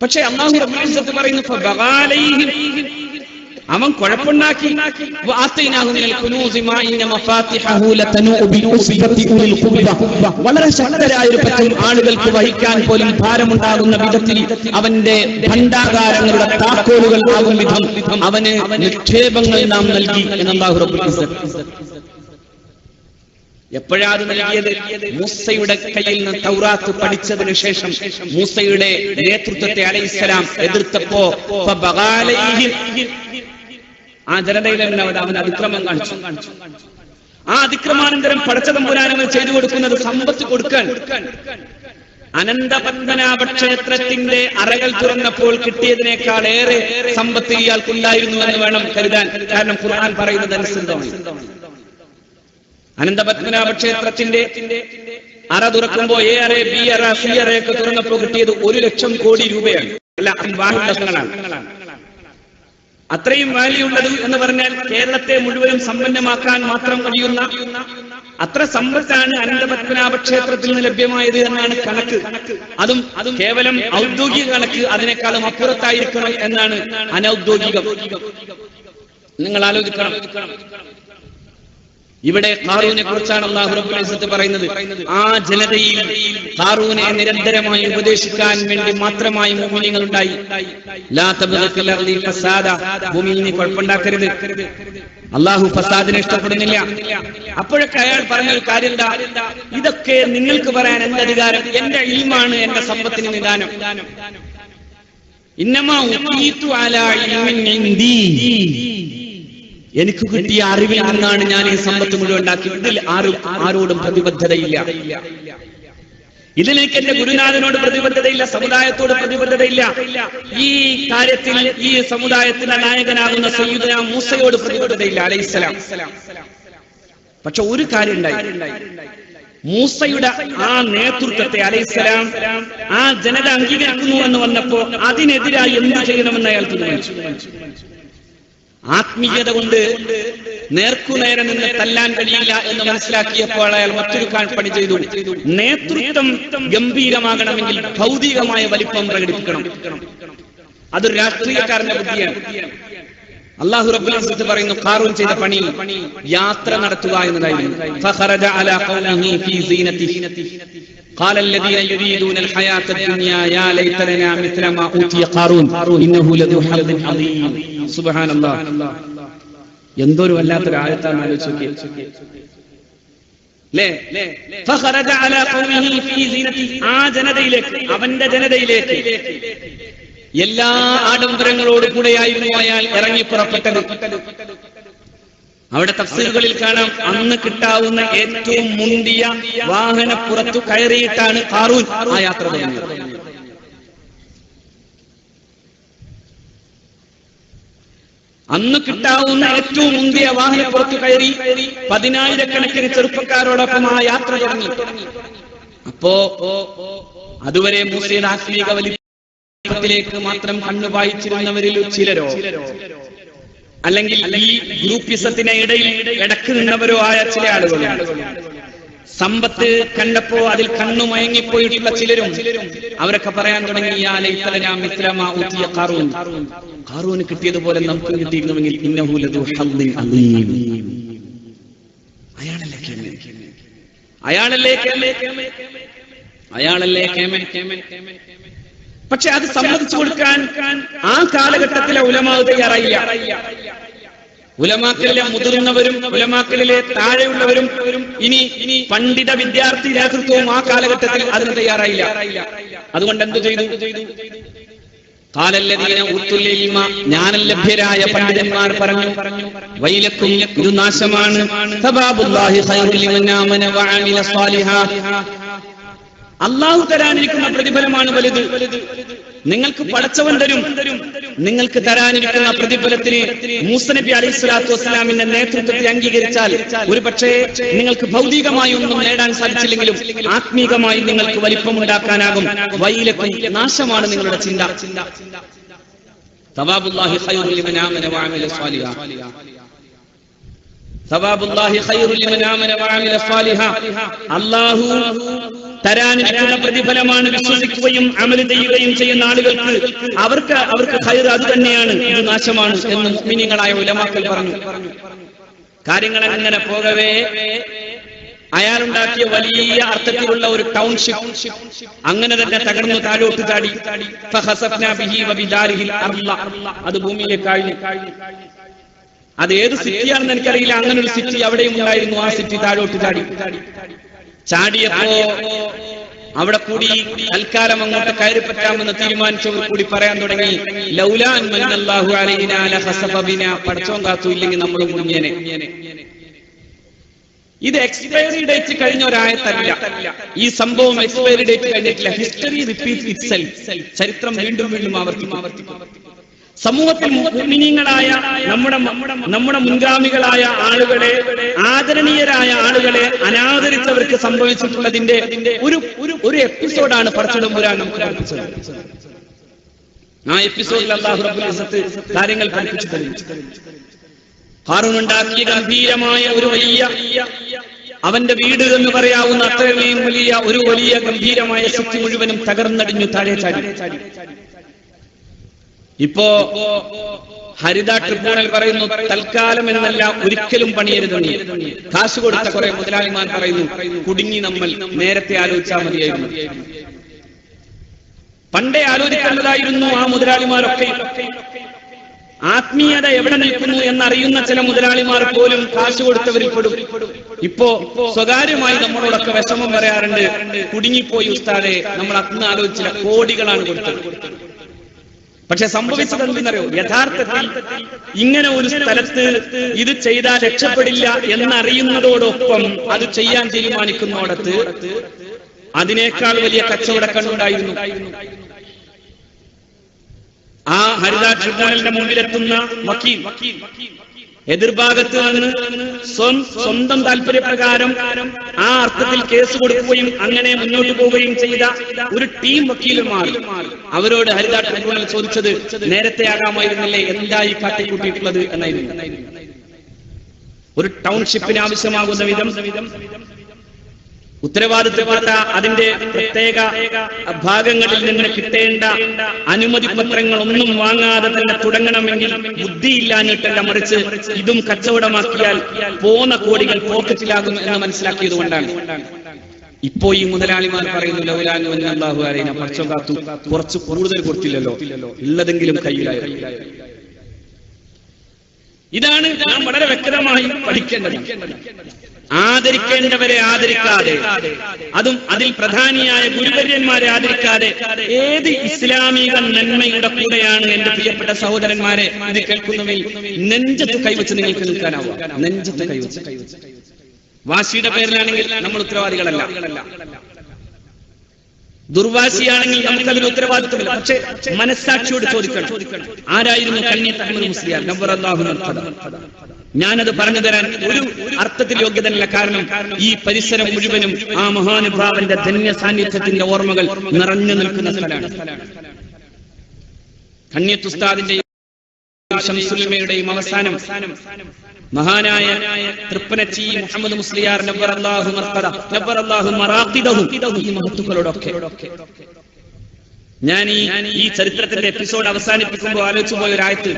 പക്ഷേ അല്ലാഹു റബ്ബുൽ ഇസ്സത്ത് പറയുന്നു, ഫബഗാലൈഹിം, അവൻ കുഴപ്പമുണ്ടാക്കി. വളരെ ശക്തരായ ഒരു പറ്റും ആളുകൾക്ക് വഹിക്കാൻ പോലും ഭാരമുണ്ടാകുന്ന വിധത്തിൽ അവന്റെ ഭണ്ഡാകാരങ്ങളുടെ താക്കോലുകൾ ആകും വിധം അവന് നിക്ഷേപങ്ങൾ നാം നൽകി എന്ന് അല്ലാഹു റബ്ബുൽ ഇസ്സത്ത്. എപ്പോഴാണ് നൽകിയത്? മൂസയുടെ കയ്യിൽ നിന്ന് തൗറാത്ത് പഠിച്ചതിന് ശേഷം മൂസയുടെ നേതൃത്വത്തെ അലൈഹിസ്സലാം എതിർത്തപ്പോ ആ ജനതയിൽ അവൻ അതിക്രമം കാണിച്ചു. ആ അതിക്രമാനന്തരം പടച്ച തമ്പുരാൻ അവൻ ചെയ്തു കൊടുക്കുന്നത് സമ്പത്ത് കൊടുക്കാൻ. അനന്തപത്മനാഭക്ഷേത്രത്തിന്റെ അറകൾ തുറന്നപ്പോൾ കിട്ടിയതിനേക്കാൾ ഏറെ സമ്പത്ത് ഇയാൾക്കുണ്ടായിരുന്നു എന്ന് വേണം കരുതാൻ. കാരണം ഖുർആൻ പറയുന്നത് അനുസൃതമാണ്. അനന്തപത്മനാഭക്ഷേത്രത്തിന്റെ അറ തുറക്കുമ്പോ A അറ, B അറ, C അറയൊക്കെ തുറന്നപ്പോൾ കിട്ടിയത് 1,00,000 കോടി രൂപയാണ്. അല്ല, വാഹനങ്ങളാണ്. അത്രയും വാല്യൂ ഉള്ളത് എന്ന് പറഞ്ഞാൽ കേരളത്തെ മുഴുവനും സമ്പന്നമാക്കാൻ മാത്രം കഴിയുന്ന അത്ര സമ്പത്താണ് അനന്തപത്മനാഭ ക്ഷേത്രത്തിൽ നിന്ന് ലഭ്യമായത് എന്നാണ് കണക്ക്. അതും കേവലം ഔദ്യോഗിക കണക്ക്. അതിനേക്കാളും അപ്പുറത്തായിരിക്കണം എന്നാണ് അനൗദ്യോഗികം. നിങ്ങൾ ആലോചിക്കണം. ഇവിടെ ഖാറൂനെ കുറിച്ചാണ് അല്ലാഹു റബ്ബുൽ ഇസ്സത്ത് പറയുന്നത്. ആ ജനതയിൽ ഖാറൂനെ നിരന്തരമായി ഉപദേശിക്കാൻ വേണ്ടി മാത്രമായി മുഅ്മിനീങ്ങൾ ഉണ്ടായി. ലാ തബ്ഗിൽ അർളി ഫസാദ, ഭൂമിയിൽ നീ കുഴപ്പമുണ്ടാക്കരുത്. അല്ലാഹു ഫസാദിനെ ഇഷ്ടപ്പെടുന്നില്ല. അപ്പോഴൊക്കെ അയാൾ പറഞ്ഞൊരു കാര്യം എന്താ? ഇതൊക്കെ നിങ്ങൾക്ക് പറയാൻ എന്റെ അധികാരം, എന്റെ ഇൽമാണ് എന്റെ സമ്പത്തിന് നിദാനം. ഇന്നമാ ഉതീതു അലാ ഇൽമിൻ ഇൻദി, എനിക്ക് കിട്ടിയ അറിവിൽ നിന്നാണ് ഞാൻ ഈ സമ്പത്ത് മുഴുവൻ ഉണ്ടാക്കിയത്. ഇതിൽ ആരോടും പ്രതിബദ്ധതയില്ല. ഇതിലേക്ക് എന്റെ ഗുരുനാഥനോട് പ്രതിബദ്ധതയില്ല, സമുദായത്തോട് പ്രതിബദ്ധതയില്ല. ഈ കാര്യത്തിൽ ഈ സമുദായത്തിന്റെ നായകനാകുന്ന സയ്യിദുനാ മൂസയോട് പ്രതിബദ്ധതയില്ല അലൈഹിസ്സലാം. പക്ഷെ ഒരു കാര്യം ഉണ്ടായി. മൂസയുടെ ആ നേതൃത്വത്തെ അലൈഹിസ്സലാം ആ ജനത അംഗീകരിക്കുന്നു എന്ന് വന്നപ്പോ അതിനെതിരായി എന്ത് ചെയ്യണമെന്ന് അയാൾ തീരുമാനിച്ചു. ആത്മീയത കൊണ്ട് നേർക്കുനേരെ നിന്ന് തല്ലാൻ കഴിയില്ല എന്ന് മനസ്സിലാക്കിയപ്പോൾ അയാൾ മറ്റൊരു പണി ചെയ്തു. നേതൃത്വം ഗംഭീരമാകണമെങ്കിൽ ഭൗതികമായ വലിപ്പം പ്രകടിപ്പിക്കണം. അതൊരു രാഷ്ട്രീയക്കാരന്റെ ബുദ്ധിയാണ്. അല്ലാഹു റബ്ബുൽ ഇസ്സത്ത് പറയുന്നു, ഖാറൂൻ ചെയ്ത പണി യാത്ര നടത്തുക എന്നതായിരുന്നു. ഫഖറജ അലാ ഖൗമിഹി ഫീ സീനതിഹി ഖാല الذين يريدون الحياة الدنيا يا ليت لنا مثل ما أوتي قارون إنه لذو حظ عظيم. സുബ്ഹാനല്ലാഹ്. എന്തൊരു വല്ലാത്തൊരു ആയത്താണ് ആലോചിച്ചോക്കെ. ഫഖറജ അലാ ഖൗമിഹി ഫീ സീനതിഹി, ആ ജനതയിലേക്ക്, അവന്റെ ജനതയിലേക്ക് എല്ലാ ആഡംബരങ്ങളോട് കൂടെയായിരുന്നു അയാൾ ഇറങ്ങി പുറപ്പെട്ടത്. അവിടെ തഫ്സീറുകളിൽ കാണാം, അന്ന് കിട്ടാവുന്ന ഏറ്റവും മുന്തിയ വാഹനപ്പുറത്തു കയറിയിട്ടാണ് ഖാറൂൻ ആ യാത്ര തുടങ്ങിയത്. അന്ന് കിട്ടാവുന്ന ഏറ്റവും മുന്തിയ വാഹനപ്പുറത്തു കയറി 10,000-കണക്കിന് ചെറുപ്പക്കാരോടൊപ്പം ആ യാത്ര തുടങ്ങി. അപ്പോ അതുവരെ മൂസയുടെ ആത്മീക ത്തിലേക്ക് മാത്രം കണ്ണു വായിച്ചിരുന്നവരിൽ ചിലരോ, അല്ലെങ്കിൽ ഈ ഗ്രൂപ്പിസത്തിന് ഇടയിൽ ഇടക്ക് നിന്നവരോ ആയ ചില ആളുകൾ, സമ്പത്ത് കണ്ടപ്പോ അതിൽ കണ്ണു മയങ്ങിപ്പോയിട്ടുള്ള ചിലരും, അവരൊക്കെ പറയാൻ തുടങ്ങി, ഖാറൂന് കിട്ടിയതുപോലെ നമുക്ക് കിട്ടിയിരുന്നുവെങ്കിൽ ഇന്നഹു ലദു ഹദ്ദിൻ അദീം. അയാളല്ലേ പക്ഷെ അത് സമ്മതിച്ചു കൊടുക്കാൻ ആ കാലഘട്ടത്തിലെ ഉലമാ തയ്യാറായില്ല. ഉലമാക്കളിലെ മുതിർന്നവരും ഉലമാക്കളിലെ താഴെയുള്ളവരും ഇനി പണ്ഡിത വിദ്യാർത്ഥി നേതൃത്വവും ആ കാലഘട്ടത്തിൽ അതിന് തയ്യാറായില്ല. അതുകൊണ്ട് എന്തു ചെയ്തു? ഖാലല്ലദീന ഊത്തുൽ ഇൽമ, ജ്ഞാനലഭ്യരായ പണ്ഡിതന്മാർ പറഞ്ഞു, വൈലക്കും, ഇത് നാശമാണ്, സബാബുല്ലാഹി ഖൈറുൽ ലിമൻ ആമന വഅമില സ്വാലിഹാ, അല്ലാഹു തരാനിരിക്കുന്ന പ്രതിഫലമാണ് വലുത്. നിങ്ങൾക്ക് പടച്ചവൻ തരും. നിങ്ങൾക്ക് തരാനിരിക്കുന്ന പ്രതിഫലത്തിന് മൂസ നബി അലൈഹി സ്വലാത്തു വസ്സലാമിന്റെ നേതൃത്വത്തെ അംഗീകരിച്ചാൽ ഒരു പക്ഷേ നിങ്ങൾക്ക് ഭൗതികമായി ഒന്നും നേടാൻ സാധിച്ചില്ലെങ്കിലും ആത്മീകമായി നിങ്ങൾക്ക് വലിപ്പമുണ്ടാക്കാനാകും. വൈലക്കും, നാശമാണ് നിങ്ങളുടെ ചിന്ത. സവാബുല്ലാഹി ഖൈറുൽ ലിമൻ ആമന വഅമില സ്വാലിഹാ, സവാബുല്ലാഹി ഖൈറുൽ ലിമൻ ആമന വഅമില സ്വാലിഹാ, അല്ലാഹു തരാനിരിക്കുന്ന പ്രതിഫലമാണ് വിശ്വസിക്കുകയും അമല് ചെയ്യുകയും ചെയ്യുന്ന ആളുകൾക്ക്. അവർക്ക് ഖൈർ അത് തന്നെയാണ്, ഇത് നാശമാണ് എന്ന് മുഅ്മിനീങ്ങളായ ഉലമാക്കൾ പറഞ്ഞു. കാര്യങ്ങൾ അങ്ങനെ പോകവേ അയാളുണ്ടാക്കിയ വലിയ അർത്ഥത്തിലുള്ള ഒരു ടൗൺഷിപ്പ് അങ്ങനെ തന്നെ തകർന്നു താഴോട്ട് ചാടി. ഫഖസഫ്നാ ബിഹി വബിദാരിഹിൽ അർള, അത് ഭൂമിയിലേക്ക് ആഴ്ന്നു. അത് ഏത് സിറ്റിയാണെന്ന് എനിക്കറിയില്ല, അങ്ങനെ ഒരു സിറ്റി അവിടെയും ഉണ്ടായിരുന്നു. ആ സിറ്റി താഴോട്ട് ചാടിയപ്പോ അവിടെ കൂടി തൽക്കാലം അങ്ങോട്ട് കയറി പറ്റാമെന്ന് തീരുമാനിച്ചവർ കൂടി പറയാൻ തുടങ്ങി, ലൗലാൻ മന്നല്ലാഹു അലൈനാ ലഖസഫ ബിനാ, പടച്ചോൻ കാത്തു ഇല്ലെങ്കിൽ നമ്മൾ മുങ്ങിയനെ. ഇത് എക്സ്പയറി ഡേറ്റ് കഴിഞ്ഞ ഒരായത്തല്ല. ഈ സംഭവം എക്സ്പയറി ഡേറ്റ് കഴിഞ്ഞിട്ടില്ല. History repeats itself. ചരിത്രം വീണ്ടും വീണ്ടും ആവർത്തിക്കും. സമൂഹത്തിൽ മുഅ്മിനീങ്ങളായ നമ്മുടെ മുൻഗാമികളായ ആളുകളെ, ആദരണീയരായ ആളുകളെ അനാദരിച്ചവർക്ക് സംഭവിച്ചിട്ടുള്ളതിന്റെ ഒരു എപ്പിസോഡാണ് പടച്ചതമ്പുരാൻ നമുക്ക് പഠിപ്പിച്ചത്. ആ എപ്പിസോഡിൽ അല്ലാഹു റബ്ബുൽ ഇസ്സത്ത് കാര്യങ്ങൾ പഠിപ്പിച്ചു തരും. ഖാറൂൻ ഉണ്ടാക്കിയ ഗംഭീരമായ ഒരു വലിയ, അവന്റെ വീട് എന്ന് പറയാവുന്ന അത്രയും വലിയ ഗംഭീരമായ ശക്തി മുഴുവനും തകർന്നടിഞ്ഞു താഴെ ചാടി. ഇപ്പോ ഹരിത ട്രിബ്യൂണൽ പറയുന്നു, തൽക്കാലം എന്നല്ല, ഒരിക്കലും പണിയരുത്. കാശ് കൊടുത്ത കുറെ മുതലാളിമാർ പറയുന്നു, കുടുങ്ങി നമ്മൾ, നേരത്തെ ആലോചിച്ചാൽ മതിയായിരുന്നു. പണ്ടേ ആലോചിക്കേണ്ടതായിരുന്നു ആ മുതലാളിമാരൊക്കെ. ആത്മീയത എവിടെ നിൽക്കുന്നു എന്നറിയുന്ന ചില മുതലാളിമാർ പോലും കാശ് കൊടുത്തവരിൽ പെടും. ഇപ്പോ സ്വകാര്യമായി നമ്മളോടൊക്കെ വിഷമം പറയാറുണ്ട്, കുടുങ്ങിപ്പോയി ഉസ്താദെ, നമ്മൾ അന്ന് ആലോചിച്ചില്ല, കോടികളാണ് കൊടുത്തത്. പക്ഷെ സംഭവിച്ചത് എന്തെന്നറിയോ? യഥാർത്ഥത്തിൽ ഇങ്ങനെ ഒരു സ്ഥലത്ത് ഇത് ചെയ്താൽ രക്ഷപ്പെടില്ല എന്നറിയുന്നതോടൊപ്പം അത് ചെയ്യാൻ തീരുമാനിക്കുന്നോടത്ത് അതിനേക്കാൾ വലിയ കച്ചവടക്കണ്ണുണ്ടായിരുന്നു. ആ ഹരിത ട്രിബ്യൂണലിന്റെ മുമ്പിലെത്തുന്ന വക്കീൽ എതിർഭാഗത്ത് നിന്ന് സ്വന്തം താല്പര്യപ്രകാരം ആ അർത്ഥത്തിൽ കേസ് കൊടുക്കുകയും അങ്ങനെ മുന്നോട്ട് പോവുകയും ചെയ്ത ഒരു ടീം വക്കീലുമാർ അവരോട് ഹരിത ട്രിബ്യൂണൽ ചോദിച്ചത്, നേരത്തെ ആകാമായിരുന്നില്ലേ, എന്തായി കാട്ടിക്കൂട്ടിയിട്ടുള്ളത് എന്നായിരുന്നു. ഒരു ടൗൺഷിപ്പിന് ആവശ്യമാകുന്ന വിധം ഉത്തരവാദിത്തപ്പെട്ട അതിന്റെ പ്രത്യേക ഭാഗങ്ങളിൽ നിന്ന് കിട്ടേണ്ട അനുമതി പത്രങ്ങളൊന്നും വാങ്ങാതെ തന്നെ തുടങ്ങണമെങ്കിൽ ബുദ്ധിയില്ലാഞ്ഞിട്ടല്ല, മറിച്ച് ഇതും കച്ചവടമാക്കിയാൽ പോന്ന കോടികൾ പോക്കറ്റിലാകും എന്ന് മനസ്സിലാക്കിയത് കൊണ്ടാണ്. ഇപ്പോ ഈ മുതലാളിമാർ പറയുന്നു ലൗലാനു അല്ലാഹു അലൈന, പടച്ചോൻ കാത്തു, കുറച്ച് കൂടുതൽ കൊടുത്തില്ലല്ലോ, ഉള്ളതെങ്കിലും കയ്യിലായി. ഇതാണ് നാം വളരെ വ്യക്തമായി പഠിക്കേണ്ടത്. ആദരിക്കേണ്ടവരെ ആദരിക്കാതെ, അതും അതിൽ പ്രധാനിയായ ഗുരുവര്യന്മാരെ ആദരിക്കാതെ ഏത് ഇസ്ലാമിക നന്മയുടെ കൂടെയാണ് എന്റെ പ്രിയപ്പെട്ട സഹോദരന്മാരെ ഇത് കേൾക്കുന്നവയിൽ നെഞ്ചത്ത് കൈവച്ച് നിങ്ങൾക്ക് നിൽക്കാനാവുക? നെഞ്ചത്ത് കൈവച്ച്. വാശിയുടെ പേരിലാണെങ്കിൽ നമ്മൾ ഉത്തരവാദികളല്ല, ദുർവാശിയാണെങ്കിൽ നമുക്കതിൽ ഉത്തരവാദിത്വമില്ല. പക്ഷേ മനസ്സാക്ഷിയോട് ചോദിക്കണം, ആരായിരുന്നു കണ്ണിയത്ത് അഹ്മദ് മുസ്ലിയാർ നവ്വറല്ലാഹു മർഖദ? ഞാനത് പറഞ്ഞു തരാൻ ഒരു അർത്ഥത്തിൽ യോഗ്യതയല്ല. കാരണം ഈ പരിസരം മുഴുവനും ആ മഹാനുഭാവന്റെ ധന്യ സാന്നിധ്യത്തിന്റെ ഓർമ്മകൾ നിറഞ്ഞു നിൽക്കുന്ന സ്ഥലമാണ്. കണ്ണിയത്ത് ഉസ്താദിന്റെയും ശംസുലുമയുടെയും അവസാനം മഹാനായ തൃപ്പനച്ചി മുഹമ്മദ് മുസ്ലിയാർ നവ്വറല്ലാഹു മർഖദ നവ്വറല്ലാഹു മറാഖിദഹു, ഈ മഹത്തുക്കളോടൊക്കെ ഞാൻ ഈ ചരിത്രത്തിന്റെ എപ്പിസോഡ് അവസാനിപ്പിക്കുമ്പോൾ ആലോചിച്ചു പോയ ഒരായത്ത്,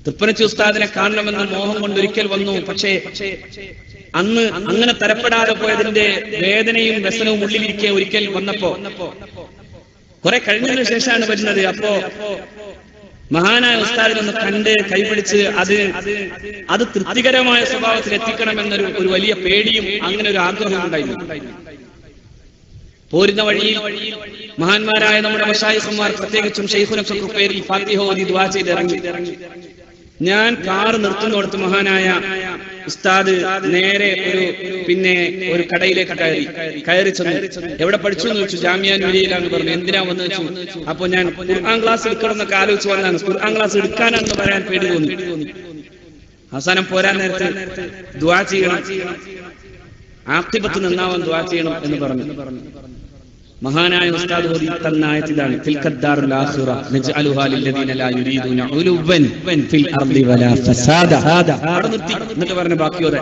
തൃപ്പനച്ചി ഉസ്താദിനെ കാണണമെന്ന് മോഹം കൊണ്ട് ഒരിക്കൽ വന്നു. പക്ഷേ അന്ന് അങ്ങനെ തരപ്പെടാതെ പോയതിന്റെ വേദനയും വ്യസനവും ഉള്ളിലിരിക്കെ ഒരിക്കൽ വന്നപ്പോ, കുറെ കഴിഞ്ഞതിന് ശേഷമാണ് വരുന്നത്. അപ്പോ മഹാനായ ഉസ്താദിനൊന്ന് കണ്ട് കൈപിടിച്ച് അത് തൃപ്തികരമായ സ്വഭാവത്തിൽ എത്തിക്കണമെന്നൊരു ഒരു വലിയ പേടിയും അങ്ങനെ ഒരു ആഗ്രഹവും ഉണ്ടായിരുന്നു. പോരുന്ന വഴിയിൽ മഹാന്മാരായ നമ്മുടെ മശായിഖുമാർ, പ്രത്യേകിച്ചും ശൈഖുനൊക്കെ പേരിൽ ഫാത്തിഹ ഓതി ദുആ ചെയ്ത് ഇറങ്ങി. ഞാൻ കാറ് നിർത്തുന്നിടത്ത് മഹാനായ ഉസ്താദ് നേരെ ഒരു കടയിലേക്ക് കയറി ചെന്നു. എവിടെ പഠിച്ചു എന്ന് ചോദിച്ചു. ജാമിയ നൂരിയയിലാണെന്ന് പറഞ്ഞു. എന്തിനാ വന്ന് വെച്ചു. അപ്പൊ ഞാൻ ഖുർആൻ ക്ലാസ് എടുക്കണം എന്നൊക്കെ ആലോചിച്ച് വന്നതാണ്. ഖുർആൻ ക്ലാസ് എടുക്കാനാണെന്ന് പറയാൻ പേടി തോന്നി. അവസാനം പോരാൻ നേരത്ത് ദുആ ചെയ്യണം, ആഖിബത്ത് നന്നാവാൻ ദുആ ചെയ്യണം എന്ന് പറഞ്ഞു. മഹാനായ ഉസ്താദ് ഓതി തന്ന ആയത്തിലാണ്, തിൽക്കദ്ദാറുൽ ആഖിറ നജ്അലുഹാ ലില്ലദീന ലാ യുരീദൂന ഉലുവൻ ഫിൽ അർളി വലാ ഫസാദ. എന്നിട്ട് പറഞ്ഞ ബാക്കിയോടെ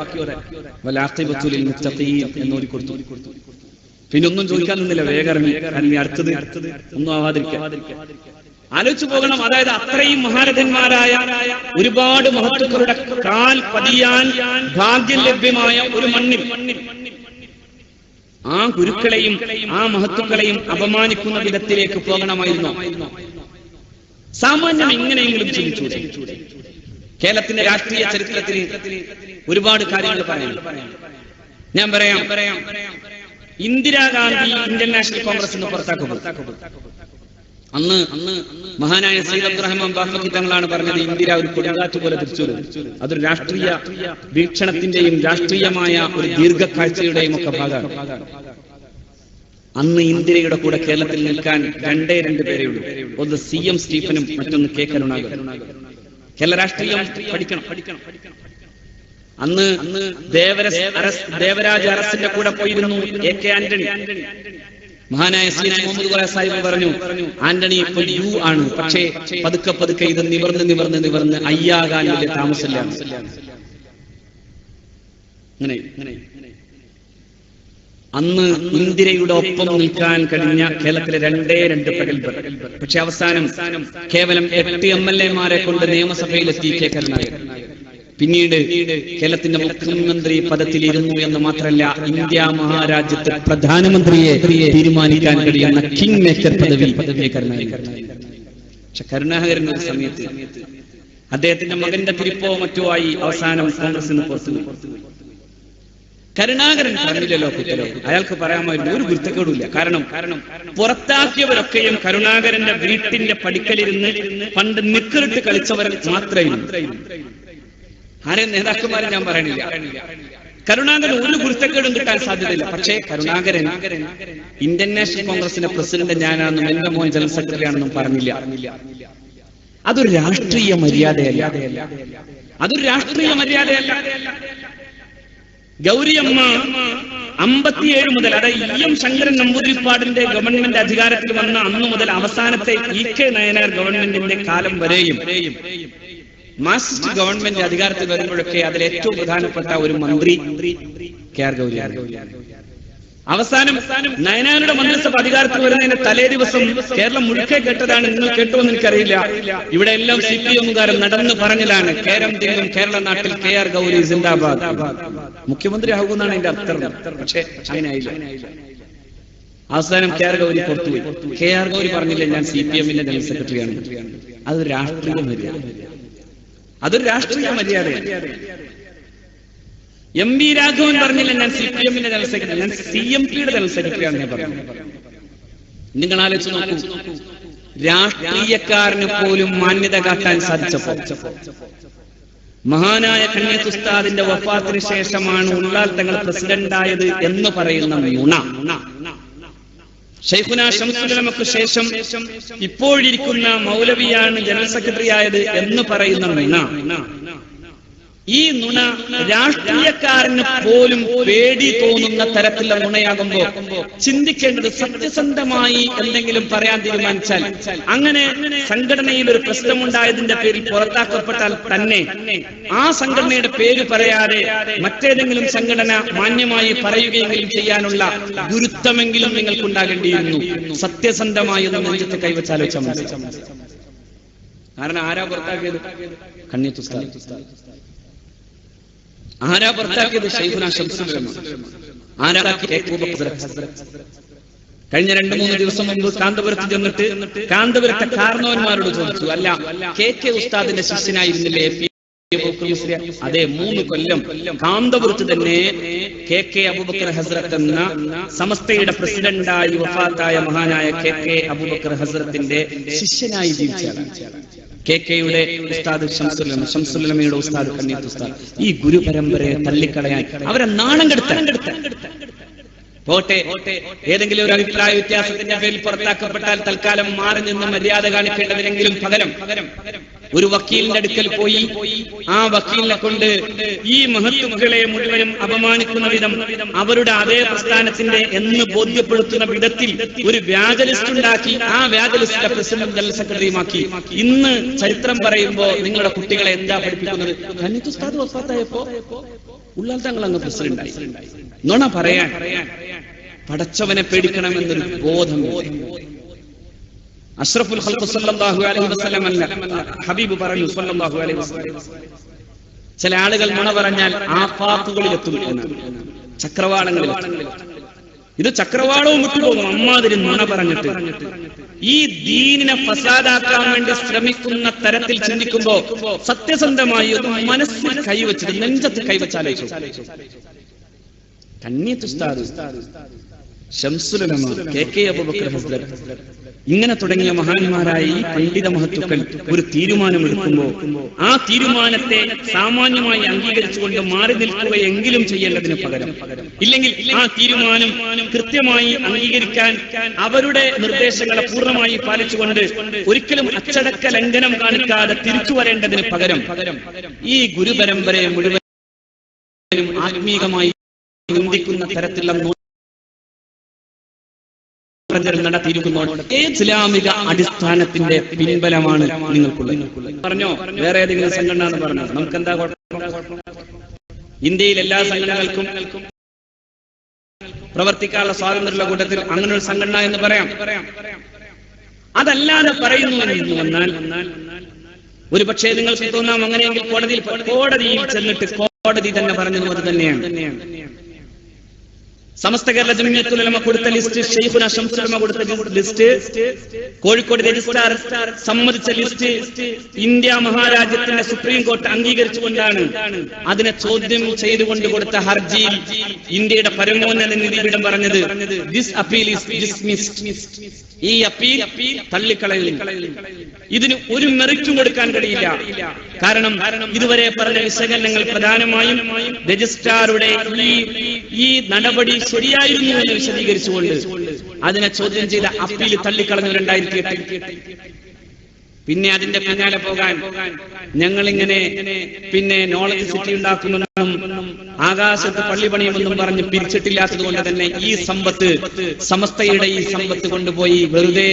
വലാഖിബത്തു ലിൽ മുത്തഖീൻ എന്നോടി കൊടുത്തു. പിന്നെ ഒന്നും ചോദിക്കാൻ നിന്നില്ല, വേഗം ഇറങ്ങി. അടുത്തത് ഒന്നും ആവാതിരിക്കാൻ ആലോചിച്ചു പോകണം. അതായത് അത്രയും മഹാരഥന്മാരായ ഒരുപാട് മഹത്തുക്കളുടെ കാൽ പതിയാൻ ഭാഗ്യം ലഭ്യമായ ഒരു മണ്ണിൽ ആ ഗുരുക്കളെയും ആ മഹത്തുക്കളെയും അപമാനിക്കുന്ന വിധത്തിലേക്ക് പോകണമായിരുന്നു. സാമാന്യം എങ്ങനെയെങ്കിലും ചിന്തിച്ചു. കേരളത്തിന്റെ രാഷ്ട്രീയ ചരിത്രത്തിൽ ഒരുപാട് കാര്യങ്ങൾ പറയാം. ഞാൻ പറയാം, ഇന്ദിരാഗാന്ധി ഇന്ത്യൻ നാഷണൽ കോൺഗ്രസ് എന്ന് പുറത്താക്കപ്പെട്ടു. അന്ന് മഹാനായ സയ്യിദ് അബ്ദുറഹ്മാൻ ബാഫഖി തങ്ങളാണ് പറഞ്ഞത്, ഇന്ദിര ഒരു കൊടുങ്കാറ്റ് പോലെ തിരിച്ചു വരും. അതൊരു രാഷ്ട്രീയ വീക്ഷണത്തിന്റെയും രാഷ്ട്രീയമായ ഒരു ദീർഘക്കാഴ്ചയുടെയും ഒക്കെ ഭാഗമാണ്. അന്ന് ഇന്ദിരയുടെ കൂടെ കേരളത്തിൽ നിൽക്കാൻ രണ്ട് പേരേ ഉള്ളൂ. ഒന്ന് CM സ്റ്റീഫനും, മറ്റൊന്ന് K കരുണാകരനും. കേരള രാഷ്ട്രീയം പഠിക്കണം. അന്ന് ദേവരാജ അറസ്റ്റിന്റെ കൂടെ പോയിരുന്നു AK ആന്റണി. മഹാനായ CH മുഹമ്മദ് ഖുറ സാഹിബ് പറഞ്ഞു, ആന്റണി ഇപ്പോൾ യു ആണ്, പക്ഷേ പതുക്കെ ഇത് നിവർന്ന് അയ്യാകാൻ വലിയ താമസമില്ല. അന്ന് ഇന്ദിരയുടെ ഒപ്പം നിൽക്കാൻ കഴിഞ്ഞ കേരളത്തിലെ രണ്ട് പ്രഗത്ഭർ. പക്ഷെ അവസാനം കേവലം 8 MLA-മാരെ കൊണ്ട് നിയമസഭയിലെത്തി K കരുണാകരൻ. പിന്നീട് കേരളത്തിന്റെ മുഖ്യമന്ത്രി പദത്തിലിരുന്നു എന്ന് മാത്രമല്ല, ഇന്ത്യ മഹാരാജ്യത്ത് പ്രധാനമന്ത്രിയെ തീരുമാനിക്കാൻ കഴിയുന്ന കിങ് മേക്കർ പദവി കരുണാകരൻ. പക്ഷെ കരുണാകരൻ ഒരു സമയത്ത് അദ്ദേഹത്തിന്റെ മകന്റെ തിരിപ്പോ മറ്റോ ആയി അവസാനം കോൺഗ്രസിന് പുറത്തു. കരുണാകരൻ പറഞ്ഞില്ലല്ലോ കുറ്റലോ, അയാൾക്ക് പറയാമായിരുന്നു, ഒരു വൃത്തക്കേടുമില്ല. കാരണം പുറത്താക്കിയവരൊക്കെയും കരുണാകരന്റെ വീട്ടിന്റെ പടിക്കലിരുന്ന് പണ്ട് നിക്കറിട്ട് കളിച്ചവർ മാത്രമേ. ആരെയും നേതാക്കന്മാരെ ഞാൻ പറയണില്ല. കരുണാകരൻ ഒരു വൃത്തക്കേടും കിട്ടാൻ സാധ്യതയില്ല. പക്ഷേ കരുണാകരൻ ഇന്ത്യൻ നാഷണൽ കോൺഗ്രസിന്റെ പ്രസിഡന്റ് ഞാനാണെന്നും എന്റെ മോൻ ജനറൽ സെക്രട്ടറി ആണെന്നും പറഞ്ഞില്ല. അതൊരു രാഷ്ട്രീയ മര്യാദയല്ല. ഗൗരിയമ്മ 57 മുതൽ, അതായത് EM ശങ്കരൻ നമ്പൂതിരിപ്പാടിന്റെ ഗവൺമെന്റ് അധികാരത്തിൽ വന്ന അന്നു മുതൽ അവസാനത്തെ EK നയനാർ ഗവൺമെന്റിന്റെ കാലം വരെയും മാർക്സിസ്റ്റ് ഗവൺമെന്റ് അധികാരത്തിൽ വരുമ്പോഴൊക്കെ അതിൽ ഏറ്റവും പ്രധാനപ്പെട്ട ഒരു മന്ത്രി കെ.ആർ. ഗൗരിയാണ്. അവസാനം നയനാരുടെ മന്ത്രിസഭ അധികാരത്തിൽ വരുന്നതിന്റെ തലേ ദിവസം കേരളം മുഴുക്കെ കേട്ടതാണ്. നിങ്ങൾ കേട്ടോ എന്ന് എനിക്കറിയില്ല. ഇവിടെ എല്ലാം CPM-കാരും നടന്നു പറഞ്ഞതാണ്, കേരം തിങ്ങും കേരള നാട്ടിൽ കെ.ആർ. ഗൗരി സിന്ദാബാദ്. മുഖ്യമന്ത്രി ആകുമെന്നാണ് എന്റെ അർത്ഥം. പക്ഷെ അങ്ങനെയായില്ല. അവസാനം കെ.ആർ. ഗൗരി പുറത്തുപോയി. കെ.ആർ. ഗൗരി പറഞ്ഞില്ല, ഞാൻ CPM-ന്റെ ജനറൽ സെക്രട്ടറിയാണ്. അതൊരു രാഷ്ട്രീയ മര്യാദ. അതൊരു രാഷ്ട്രീയ മര്യാദയാണ്. M.V. രാഘവൻ പറഞ്ഞില്ല, ഞാൻ CPM-ന്റെ ജനറൽ സെക്രട്ടറി, ഞാൻ CMP-യുടെ ജനറൽ സെക്രട്ടറിയാണ് ഞാൻ പറഞ്ഞു. നിങ്ങൾ ആലോചിച്ച് നോക്കൂ, രാഷ്ട്രീയക്കാരന് പോലും മാന്യത കാട്ടാൻ സാധിച്ചപ്പോൾ മഹാനായ കണ്ണിയത്ത് ഉസ്താദിന്റെ വഫാത്തിന് ശേഷമാണ് ഉള്ളാൽ തങ്ങൾ പ്രസിഡന്റായത് എന്ന് പറയുന്ന നുണ, ശൈഖുനാ ശംസുൽ ഉലമക്ക് ശേഷം ഇപ്പോഴിരിക്കുന്ന മൗലവിയാണ് ജനറൽ സെക്രട്ടറി ആയത് എന്ന് പറയുന്ന നുണ, ഈ നുണ രാഷ്ട്രീയക്കാരന് പോലും പേടി തോന്നുന്ന തരത്തിലുള്ള നുണയാകുമ്പോ ചിന്തിക്കേണ്ടത്, സത്യസന്ധമായി എന്തെങ്കിലും പറയാൻ തീരുമാനിച്ചാൽ, അങ്ങനെ സംഘടനയിൽ ഒരു പ്രശ്നമുണ്ടായതിന്റെ പേരിൽ പുറത്താക്കപ്പെട്ടാൽ തന്നെ ആ സംഘടനയുടെ പേര് പറയാതെ മറ്റേതെങ്കിലും സംഘടന മാന്യമായി പറയുകയെങ്കിലും ചെയ്യാനുള്ള ഗുരുത്വമെങ്കിലും നിങ്ങൾക്കുണ്ടാകേണ്ടിയിരുന്നു. സത്യസന്ധമായി ഒന്ന് നെഞ്ചത്ത് കൈവച്ചാലോചിച്ചാൽ മനസ്സിലാവും. കാരണം ആരാ പുറത്താക്കിയത്? കണ്ണിയത്ത് ഉസ്താദ്. ആരാ പുറത്താക്കിയത്? ശൈഖുനാ ശംസുൽ ഉലമ. ആരാ കഴിഞ്ഞ 2-3 ദിവസം മുമ്പ് കാന്തപുരത്ത് ചെന്നിട്ട് കാന്തപുരത്തെ കാരണവന്മാരോട് ചോദിച്ചു, അല്ല കെ ഉസ്താദിന്റെ ശിഷ്യനായിരുന്നില്ലേ അതെ, 3 കൊല്ലം കാന്തപുരത്ത് തന്നെ കെ അബൂബക്കർ ഹസ്രത്ത് എന്ന സമസ്തയുടെ പ്രസിഡന്റായി വഫാത്തായ മഹാനായ കെ അബൂബക്കർ ഹസ്രത്തിന്റെ ശിഷ്യനായി ജീവിച്ചതാണ് കെയുടെ ഉസ്താദ് ശംസുൽ ഉലമയുടെ ഉസ്താദ് കണ്ണിയത്ത് ഉസ്താദ്. ഈ ഗുരുപരമ്പരയെ തള്ളിക്കളയാൻ അവരെ നാണം കെടുത്താൻ പോട്ടെ, ഏതെങ്കിലും ഒരു അഭിപ്രായ വ്യത്യാസത്തിന്റെ പേരിൽ പുറത്താക്കപ്പെട്ടാൽ തൽക്കാലം മാറി നിന്ന് മര്യാദ കാണിക്കേണ്ടതിനെങ്കിലും പകരം ഒരു വക്കീലിന്റെ അടുക്കൽ പോയി ആ വക്കീലിനെ കൊണ്ട് ഈ മഹത്തുക്കളെ മുഴുവനും അപമാനിക്കുന്ന വിധം അവരുടെ അതേ പ്രസ്ഥാനത്തിന്റെ എന്ന് ബോധ്യപ്പെടുത്തുന്ന വിധത്തിൽ ഒരു വ്യാജ ലിസ്റ്റ് ഉണ്ടാക്കി ആ വ്യാജ ലിസ്റ്റിലെ പ്രസിഡന്റ് ജനറൽ സെക്രട്ടറിയുമാക്കി. ഇന്ന് ചരിത്രം പറയുമ്പോ നിങ്ങളുടെ കുട്ടികളെ എന്താ പഠിപ്പിക്കുന്നത്? കണ്ണിയത്ത് ഉസ്താദ് വഫാത്തായപ്പോ ഉള്ളാൽ തങ്ങൾ അങ്ങ് പ്രസിഡന്റായി. നുണ പറയാൻ പടച്ചവനെ പേടിക്കണമെന്നൊരു ബോധം. അഷ്റഫുൽ ഖൽഖ് സല്ലല്ലാഹു അലൈഹി വസല്ലം അല്ല, ഹബീബ് പറഞ്ഞു സല്ലല്ലാഹു അലൈഹി വസല്ലം, ചില ആളുകൾ നുണ പറഞ്ഞാൽ ആഫാഖുകളിലെത്തും എന്നാണ്, ചക്രവാളങ്ങളിൽ. ഇത് ചക്രവാളവും വിട്ടുപോകും അമ്മാതിരി നുണ പറഞ്ഞിട്ട്. ഈ ദീനിനെ ഫസാദാക്കാൻ വേണ്ടി ശ്രമിക്കുന്ന തരത്തിൽ ചിന്തിക്കുമ്പോ സത്യസന്ധമായി ഒരു മനസ്സിൽ കൈവച്ചിട്ട് നെഞ്ചത്ത് കൈവച്ചാലോചിച്ചു. കണ്ണിയത്ത് ഉസ്താദ്, ശംസുൽ ഉലമ, കെ അബൂബക്കർ ഹസ്രത്ത്, ഇങ്ങനെ തുടങ്ങിയ മഹാന്മാരായ ഈ പണ്ഡിത മഹത്തുക്കൾ ഒരു തീരുമാനമെടുക്കുമ്പോൾ ആ തീരുമാനത്തെ സാമാന്യമായി അംഗീകരിച്ചുകൊണ്ട് മാറി നിൽക്കുകയെങ്കിലും ചെയ്യേണ്ടതിന് പകരം, ഇല്ലെങ്കിൽ ആ തീരുമാനം കൃത്യമായി അംഗീകരിക്കാൻ അവരുടെ നിർദ്ദേശങ്ങളെ പൂർണ്ണമായി പാലിച്ചുകൊണ്ട് ഒരിക്കലും അച്ചടക്ക ലംഘനം കാണിക്കാതെ തിരിച്ചു വരേണ്ടതിന് പകരം ഈ ഗുരുപരമ്പരയെ മുഴുവനും ആത്മീകമായി ചിന്തിക്കുന്ന തരത്തിലുള്ള നടത്തിയിരിക്കുന്നോട് ഇസ്ലാമിക അടിസ്ഥാനത്തിന്റെ പിൻബലമാണ് നിങ്ങൾക്കുള്ളത്. പറഞ്ഞോ വേറെ ഏതെങ്കിലും സംഘടന എന്ന് പറഞ്ഞോ, നമുക്കെന്താ കുഴപ്പം? ഇന്ത്യയിൽ എല്ലാ സംഘടനകൾക്കും പ്രവർത്തിക്കാനുള്ള സ്വാതന്ത്ര്യമുള്ള കൂട്ടത്തിൽ അങ്ങനെ ഒരു സംഘടന എന്ന് പറയാം. അതല്ലാതെ പറയുന്നു എന്ന് വന്നാൽ ഒരു പക്ഷേ നിങ്ങൾക്ക് തോന്നാം അങ്ങനെയെങ്കിൽ കോടതിയിൽ ചെന്നിട്ട് കോടതി തന്നെ പറഞ്ഞതുപോലെ തന്നെയാണ്. സമസ്ത കേരള ജംഇയ്യത്തുൽ ഉലമ കൊടുത്ത ലിസ്റ്റ്, ശൈഖുനാ ശംസുൽ ഉലമ കൊടുത്ത ലിസ്റ്റ്, കോഴിക്കോട് രജിസ്ട്രാർ സമ്മതിച്ച ലിസ്റ്റ് ഇന്ത്യ മഹാരാജ്യത്തിന്റെ സുപ്രീം കോടതി അംഗീകരിച്ചുകൊണ്ടാണ്. അതിനെ ചോദ്യം ചെയ്തുകൊണ്ട് കൊടുത്ത ഹർജിയിൽ ഇന്ത്യയുടെ പരമോന്നത നീതിപീഠം പറഞ്ഞത് ദിസ് അപ്പീൽ ഈസ് ഡിസ്മിസ്ഡ്. ഈ അപ്പീൽ തള്ളിക്കളയും. ഇതിന് ഒരു മെറിറ്റും കൊടുക്കാൻ കഴിയില്ല. കാരണം ഇതുവരെ പറഞ്ഞ വിശകലനങ്ങൾ പ്രധാനമായും രജിസ്ട്രാറുടെ ഈ നടപടി ശരിയായിരുന്നു എന്ന് വിശദീകരിച്ചുകൊണ്ട് അതിനെ ചോദ്യം ചെയ്ത അപ്പീൽ തള്ളിക്കളഞ്ഞു 2008. പിന്നെ അതിന്റെ പിന്നാലെ പോകാൻ ഞങ്ങളിങ്ങനെ പിന്നെ നോളജ് സിറ്റി ഉണ്ടാക്കുമെന്നും ആകാശത്ത് പള്ളി പണിയുമെന്നും പറഞ്ഞ് പിരിച്ചിട്ടില്ലാത്തത് കൊണ്ട് തന്നെ ഈ സമ്പത്ത്, സമസ്തയുടെ ഈ സമ്പത്ത് കൊണ്ടുപോയി വെറുതെ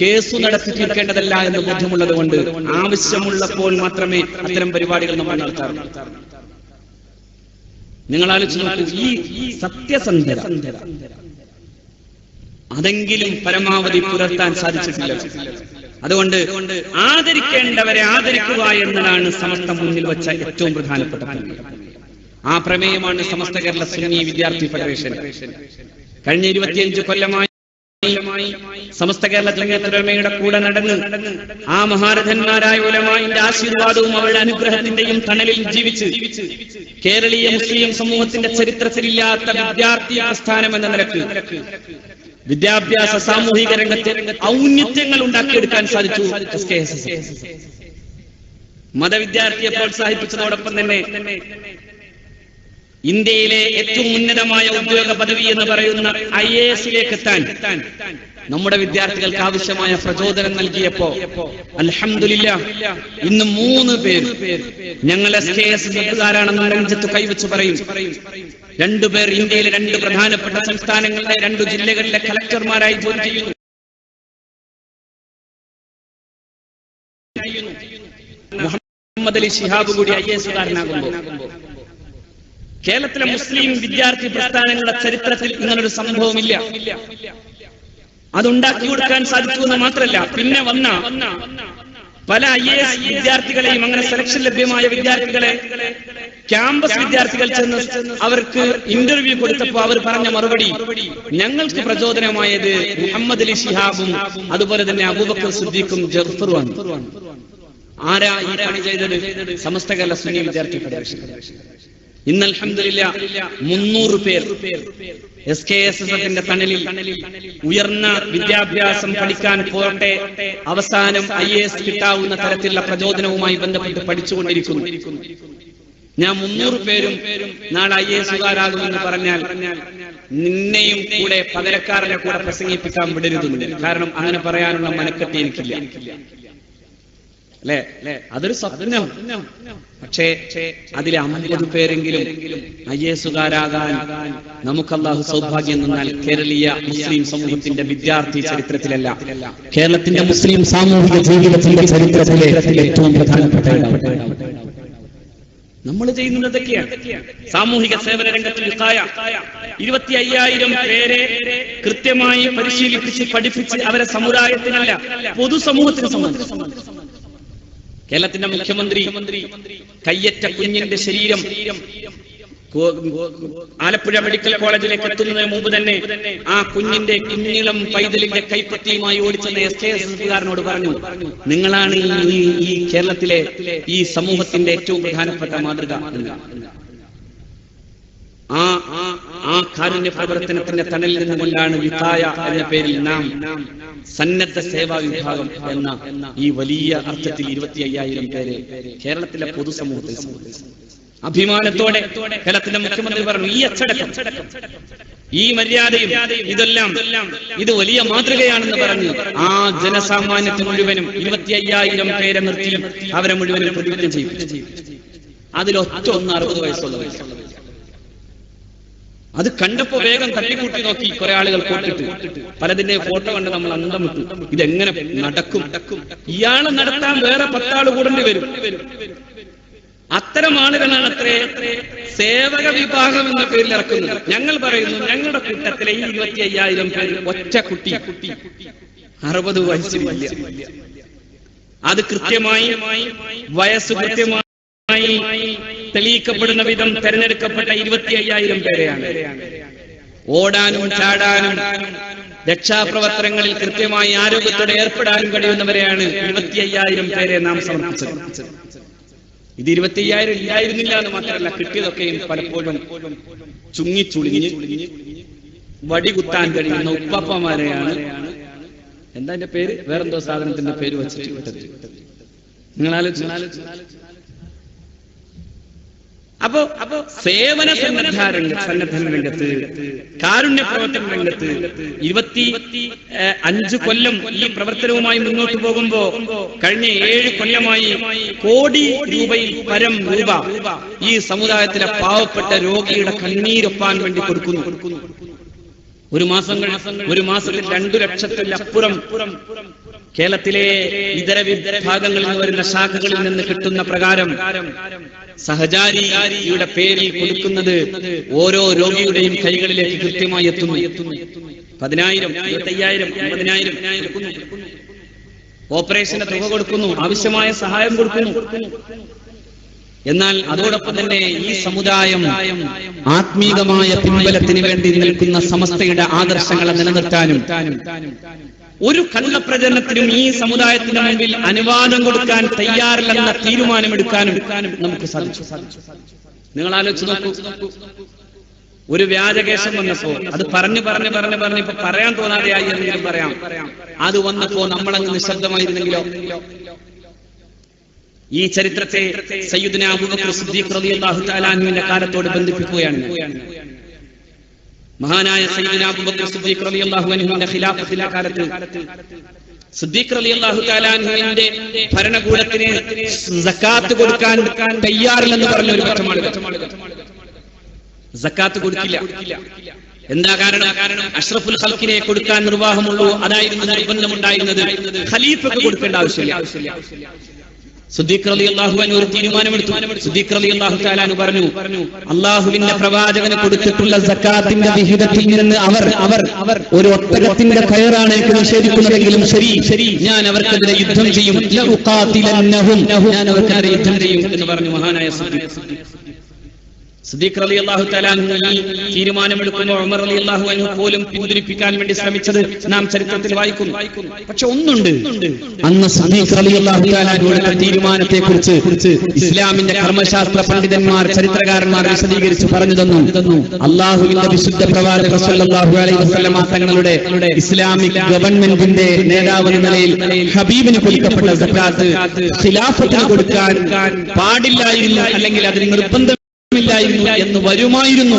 കേസു നടത്തി തീർക്കേണ്ടതല്ല എന്ന് ബോധ്യമുള്ളത് കൊണ്ട് ആവശ്യമുള്ളപ്പോൾ മാത്രമേ അത്തരം പരിപാടികൾ നമ്മൾ നടത്താറുള്ളൂ. നിങ്ങൾ ആലോചിച്ച് നോക്കൂ, ഈ സത്യസന്ധത അതെങ്കിലും പരമാവധി പുലർത്താൻ സാധിച്ചിട്ടില്ല. അതുകൊണ്ട് ആദരിക്കേണ്ടവരെ ആദരിക്കുക എന്നതാണ് സമസ്ത മുന്നിൽ വെച്ച ഏറ്റവും പ്രധാനപ്പെട്ട പ്രമേയം. ആ പ്രമേയമാണ് സമസ്ത കേരള സുന്നി വിദ്യാർത്ഥി ഫെഡറേഷൻ. കഴിഞ്ഞ 25 കൊല്ലമായി സമസ്ത കേരള ജംഇയ്യത്തുൽ ഉലമയുടെ കൂടെ നടന്ന് ആ മഹാരഥന്മാരായ ഉലമാഇന്റെ ആശീർവാദവും അവരുടെ അനുഗ്രഹത്തിന്റെയും തണലിൽ ജീവിച്ച് കേരളീയ മുസ്ലിം സമൂഹത്തിന്റെ ചരിത്രത്തിലില്ലാത്ത വിദ്യാർത്ഥി പ്രസ്ഥാനം എന്ന നിലക്ക് വിദ്യാഭ്യാസ സാമൂഹിക രംഗത്തെ ഔന്നത്യങ്ങൾ ഉണ്ടാക്കിയെടുക്കാൻ സാധിച്ചു. മതവിദ്യാർത്ഥിയെ പ്രോത്സാഹിപ്പിച്ചതോടൊപ്പം തന്നെ ഇന്ത്യയിലെ ഏറ്റവും ഉന്നതമായ ഉദ്യോഗ പദവി എന്ന് പറയുന്ന IAS-ലേക്ക് എത്താൻ നമ്മുടെ വിദ്യാർത്ഥികൾക്ക് ആവശ്യമായ പ്രചോദനം നൽകിയപ്പോ അൽഹംദുലില്ലാഹ് ഇന്ന് 3 പേർ ഞങ്ങൾ SKS-കാരാണെന്ന് നെഞ്ചത്ത് കൈവച്ച് പറയും. 2 പേർ ഇന്ത്യയിലെ 2 പ്രധാനപ്പെട്ട സംസ്ഥാനങ്ങളിലെ 2 ജില്ലകളിലെ കളക്ടർമാരായി ജോലി ചെയ്യുന്നു. മുഹമ്മദ് അലി ശിഹാബ് കൂടി IAS-കാരനാകുമ്പോൾ കേരളത്തിലെ മുസ്ലിം വിദ്യാർത്ഥി പ്രസ്ഥാനങ്ങളുടെ ചരിത്രത്തിൽ ഇങ്ങനൊരു സംഭവമില്ല. അതുണ്ടാക്കി കൊടുക്കാൻ സാധിച്ചു എന്ന് മാത്രമല്ല, പിന്നെ വന്ന പല IAS വിദ്യാർത്ഥികളെയും അങ്ങനെ സെലക്ഷൻ ലഭ്യമായ വിദ്യാർത്ഥികളെ ക്യാമ്പസ് വിദ്യാർത്ഥികൾ ചെന്ന് അവർക്ക് ഇന്റർവ്യൂ കൊടുത്തപ്പോൾ അവർ പറഞ്ഞ മറുപടി, ഞങ്ങൾക്ക് പ്രചോദനമായത് മുഹമ്മദ് അലി ശിഹാബും അതുപോലെ തന്നെ അബൂബക്കർ സിദ്ദീഖും ജഅഫറുമാണ്. ആരാ ഈ പണി ചെയ്തത്? സമസ്ത കേരള സുന്നി വിദ്യാർത്ഥി ഫെഡറേഷൻ. ഇന്ന് അൽഹംദുലില്ലാഹ് 300 പേർ SKSSF-ന്റെ തണലിൽ ഉയർന്ന വിദ്യാഭ്യാസം പഠിക്കാൻ പോട്ടെ അവസാനം IAS കിട്ടാവുന്ന തരത്തിലുള്ള പ്രചോദനവുമായി ബന്ധപ്പെട്ട് പഠിച്ചുകൊണ്ടിരിക്കുന്നു. ഞാൻ 300 പേരും നാളെ IAS-കാരാകുമെന്ന് പറഞ്ഞാൽ നിന്നെയും കൂടെ പകരക്കാരനെ കൂടെ പ്രസംഗിപ്പിക്കാൻ വിടരുതുണ്ട്. കാരണം അങ്ങനെ പറയാനുള്ള മനക്കെട്ടി എനിക്കില്ല. അല്ലേ? അതൊരു സ്വപ്നം. പക്ഷേ അതിലെ 50 പേരെങ്കിലും IAS-കാരാകാൻ നമുക്ക് അല്ലാഹു സൗഭാഗ്യം തന്നാൽ കേരളീയ മുസ്ലിം സമൂഹത്തിന്റെ വിദ്യാർത്ഥി ചരിത്രത്തിലല്ല, കേരളത്തിന്റെ മുസ്ലിം സാമൂഹിക ജീവിതത്തിന്റെ ചരിത്രത്തിലെ ഏറ്റവും പ്രധാനപ്പെട്ട നമ്മൾ ചെയ്യുന്നത് എന്തൊക്കെയാണ്? സാമൂഹിക സേവന രംഗത്ത് 25,000 പേരെ കൃത്യമായി പരിശീലിപ്പിച്ച് പഠിപ്പിച്ച് അവരെ സമുദായത്തിനല്ല പൊതുസമൂഹത്തിന് സംബന്ധിച്ചു. കേരളത്തിന്റെ മുഖ്യമന്ത്രി കയ്യറ്റ കുഞ്ഞിന്റെ ശരീരം ആലപ്പുഴ മെഡിക്കൽ കോളേജിലേക്ക് എത്തുന്നതിന് മുമ്പ് തന്നെ ആ കുഞ്ഞിന്റെ കുഞ്ഞിളം പൈതലിന്റെ കൈപ്പത്തിയുമായി ഓടിച്ചെന്ന SKSF-കാരനോട് പറഞ്ഞു, നിങ്ങളാണ് ഈ കേരളത്തിലെ ഈ സമൂഹത്തിന്റെ ഏറ്റവും പ്രധാനപ്പെട്ട മാതൃക. ആ കാരുണ്യ പ്രവർത്തനത്തിന്റെ തണലിൽ നിന്നുകൊണ്ടാണ് വിഖായ എന്ന പേരിൽ നാം സന്നദ്ധ സേവാ വിഭാഗം എന്ന ഈ വലിയ അർത്ഥത്തിൽ 25,000 പേരെ കേരളത്തിലെ പൊതുസമൂഹത്തിൽ അഭിമാനത്തോടെ കേരളത്തിന്റെ മുഖ്യമന്ത്രി പറഞ്ഞു, ഈ അച്ചടക്കം, ഈ മര്യാദയും ഇതെല്ലാം ഇത് വലിയ മാതൃകയാണെന്ന് പറഞ്ഞു ആ ജനസാമാന്യത്തെ മുഴുവനും 25,000 പേരെ നിർത്തി അവരെ മുഴുവനും പ്രതിജ്ഞ ചെയ്യിപ്പിച്ചു. അതിലൊറ്റ 60 വയസ്സുള്ളത്. അത് കണ്ടപ്പോ വേഗം തട്ടിക്കൂട്ടി നോക്കി കുറെ ആളുകൾ പോട്ടിട്ട് പലതിന്റെ ഫോട്ടോ കണ്ട് നമ്മൾ അന്തം വിട്ടു. ഇതെങ്ങനെ നടക്കും? ഇയാളെ നടത്താൻ വേറെ 10 ആൾ കൂടേണ്ടി വരും. അത്തരം ആളുകളാണ് അത്രേ സേവക വിഭാഗം എന്ന പേരിൽ ഇറക്കുന്നത്. ഞങ്ങൾ പറയുന്നു, ഞങ്ങളുടെ കൂട്ടത്തിലെ ഈ 25,000 പേര് ഒറ്റ കുട്ടി 60 വയസ്സില്ല. അത് കൃത്യമായി വയസ്സ് കൃത്യമായി തെളിയിക്കപ്പെടുന്ന വിധം തെരഞ്ഞെടുക്കപ്പെട്ട 25,000 പേരെയാണ്. ഓടാനും ചാടാനും രക്ഷാപ്രവർത്തനങ്ങളിൽ കൃത്യമായി ആരോഗ്യത്തോടെ ഏർപ്പെടാനും കഴിയുന്നവരെയാണ് 25,000 പേരെ നാം സമർപ്പിച്ചത്. ഇത് 25,000 ഇല്ലായിരുന്നില്ല എന്ന് മാത്രമല്ല, കിട്ടിയതൊക്കെയും പലപ്പോഴും ചുങ്ങിച്ചുളിഞ്ഞ് വടികുത്താൻ കഴിയുന്ന ഉപ്പാപ്പമാരെയാണ്. എന്താ എന്റെ പേര്? വേറെന്തോ സാധനത്തിന്റെ പേര് വെച്ചിട്ട് വിട്ടത്. നിങ്ങൾ ആലോചിച്ചു. അപ്പോ സേവന സന്നദ്ധ രംഗത്ത്, കാരുണ്യ പ്രവർത്തന രംഗത്ത് 25 കൊല്ലം ഈ പ്രവർത്തനവുമായി മുന്നോട്ട് പോകുമ്പോ കഴിഞ്ഞ 7 കൊല്ലമായി കോടി രൂപയിൽ പരം രൂപ ഈ സമുദായത്തിലെ പാവപ്പെട്ട രോഗിയുടെ കണ്ണീരൊപ്പാൻ വേണ്ടി കൊടുക്കുന്നു. ഒരു മാസത്തിൽ 2 ലക്ഷത്തിലപ്പുറം കേരളത്തിലെ ഇതര വിഭാഗങ്ങളിൽ നിന്ന് വരുന്ന ശാഖകളിൽ നിന്ന് കിട്ടുന്ന പ്രകാരം സഹചാരിയുടെ പേരിൽ കൊടുക്കുന്നത് ഓരോ രോഗിയുടെയും കൈകളിലേക്ക് കൃത്യമായി എത്തുന്നു. 10,000, 25,000, 50,000 ഓപ്പറേഷന്റെ തുക കൊടുക്കുന്നു, ആവശ്യമായ സഹായം കൊടുക്കുന്നു. എന്നാൽ അതോടൊപ്പം തന്നെ ഈ സമുദായം ആത്മീകമായ പിൻബലത്തിന് വേണ്ടി നിൽക്കുന്ന സമസ്തയുടെ ആദർശങ്ങളെ നിലനിർത്താനും ഒരു കള്ളപ്രചരണത്തിനും ഈ സമുദായത്തിന് മുമ്പിൽ അനുവാദം കൊടുക്കാൻ തയ്യാറില്ലെന്ന തീരുമാനമെടുക്കാനും നമുക്ക് സാധിച്ചു. നിങ്ങൾ ആലോചിച്ച് നോക്കൂ, ഒരു വ്യാജകേശം വന്നപ്പോ അത് പറഞ്ഞു ഇപ്പൊ പറയാൻ തോന്നാതെയായി എന്നെങ്കിലും പറയാം. അത് വന്നപ്പോ നമ്മളങ്ങ് നിശബ്ദമായിരുന്നെങ്കിലോ? ഈ ചരിത്രത്തെ സയ്യിദുനാ അബൂബക്കർ സിദ്ദീഖ് റളിയല്ലാഹു തആല അൻഹുവിന്റെ കാലത്തോട് ബന്ധിപ്പിക്കുകയാണ്. മഹാനായ സയ്യിദുനാ അബൂബക്കർ സിദ്ദീഖ് റളിയല്ലാഹു അൻഹുവിന്റെ ഖിലാഫത്തിന്റെ കാലത്ത് സിദ്ദീഖ് റളിയല്ലാഹു തആല അൻഹുവിന്റെ ഭരണകൂടത്തിന് സക്കാത്ത് കൊടുക്കാൻ തയ്യാറില്ലെന്ന് പറഞ്ഞ ഒരു പക്ഷമാണ് സക്കാത്ത് കൊടുക്കില്ല. എന്താ കാരണം? അഷ്റഫുൽ ഖൽഖിനെ കൊടുക്കാൻ നിർവാഹമുള്ളൂ, അതായിരുന്നു നിർബന്ധമുണ്ടായിരുന്നത്. ഖലീഫക്ക് കൊടുക്കേണ്ട ആവശ്യമില്ല. സിദ്ദീഖ് റളിയല്ലാഹു അൻഹു ഒരു തീരുമാനമെടുത്തു. സിദ്ദീഖ് റളിയല്ലാഹു തആല അൻഹു പറഞ്ഞു, അല്ലാഹുവിന്റെ പ്രവാചകന് കൊടുത്തിട്ടുള്ള സക്കാത്തിന്റെ വിഹിതത്തിൽ നിന്ന് അവർ ഒരു ഒട്ടകത്തിന്റെ കയറാണ് എനിക്ക് നിഷേധിക്കുന്നതെങ്കിലും ശരി, ഞാൻ അവർക്കെതിരെ യുദ്ധം ചെയ്യും, ഞാൻ അവർക്കെതിരെ യുദ്ധം ചെയ്യും എന്ന് പറഞ്ഞു മഹാനായ സിദ്ദീഖ് റളിയല്ലാഹു തആല അൻഹു ഈ തീരുമാനമെടുക്കുമ്പോൾ ഉമർ റളിയല്ലാഹു അൻഹു പോലും പിന്തിരിപ്പിക്കാൻ വേണ്ടി ശ്രമിച്ചത് നാം ചരിത്രത്തിൽ വായിക്കുന്നു. പക്ഷെ ഒന്നുണ്ട്, അന്ന് സിദ്ദീഖ് റളിയല്ലാഹു തആല അൻഹുവിന്റെ തീരുമാനത്തെക്കുറിച്ച് ഇസ്ലാമിന്റെ കർമ്മശാസ്ത്ര പണ്ഡിതന്മാർ, ചരിത്രകാരന്മാർ വിശദീകരിച്ച് പറഞ്ഞു തന്നു. അല്ലാഹുവിന്റെ വിശുദ്ധ പ്രവാചകർ സ്വല്ലല്ലാഹു അലൈഹി വസല്ലമ തങ്ങളുടെ ഇസ്ലാമിക് ഗവൺമെന്റിന്റെ നേതാവ് എന്ന നിലയിൽ ഹബീബിന് കൊടുക്കപ്പെട്ട സക്കാത്ത് ഖിലാഫത്തിന് കൊടുക്കാൻ പാടില്ലായിരുന്നു, അല്ലെങ്കിൽ അതിന് നിർബന്ധം എന്ന് വരുമായിരുന്നു.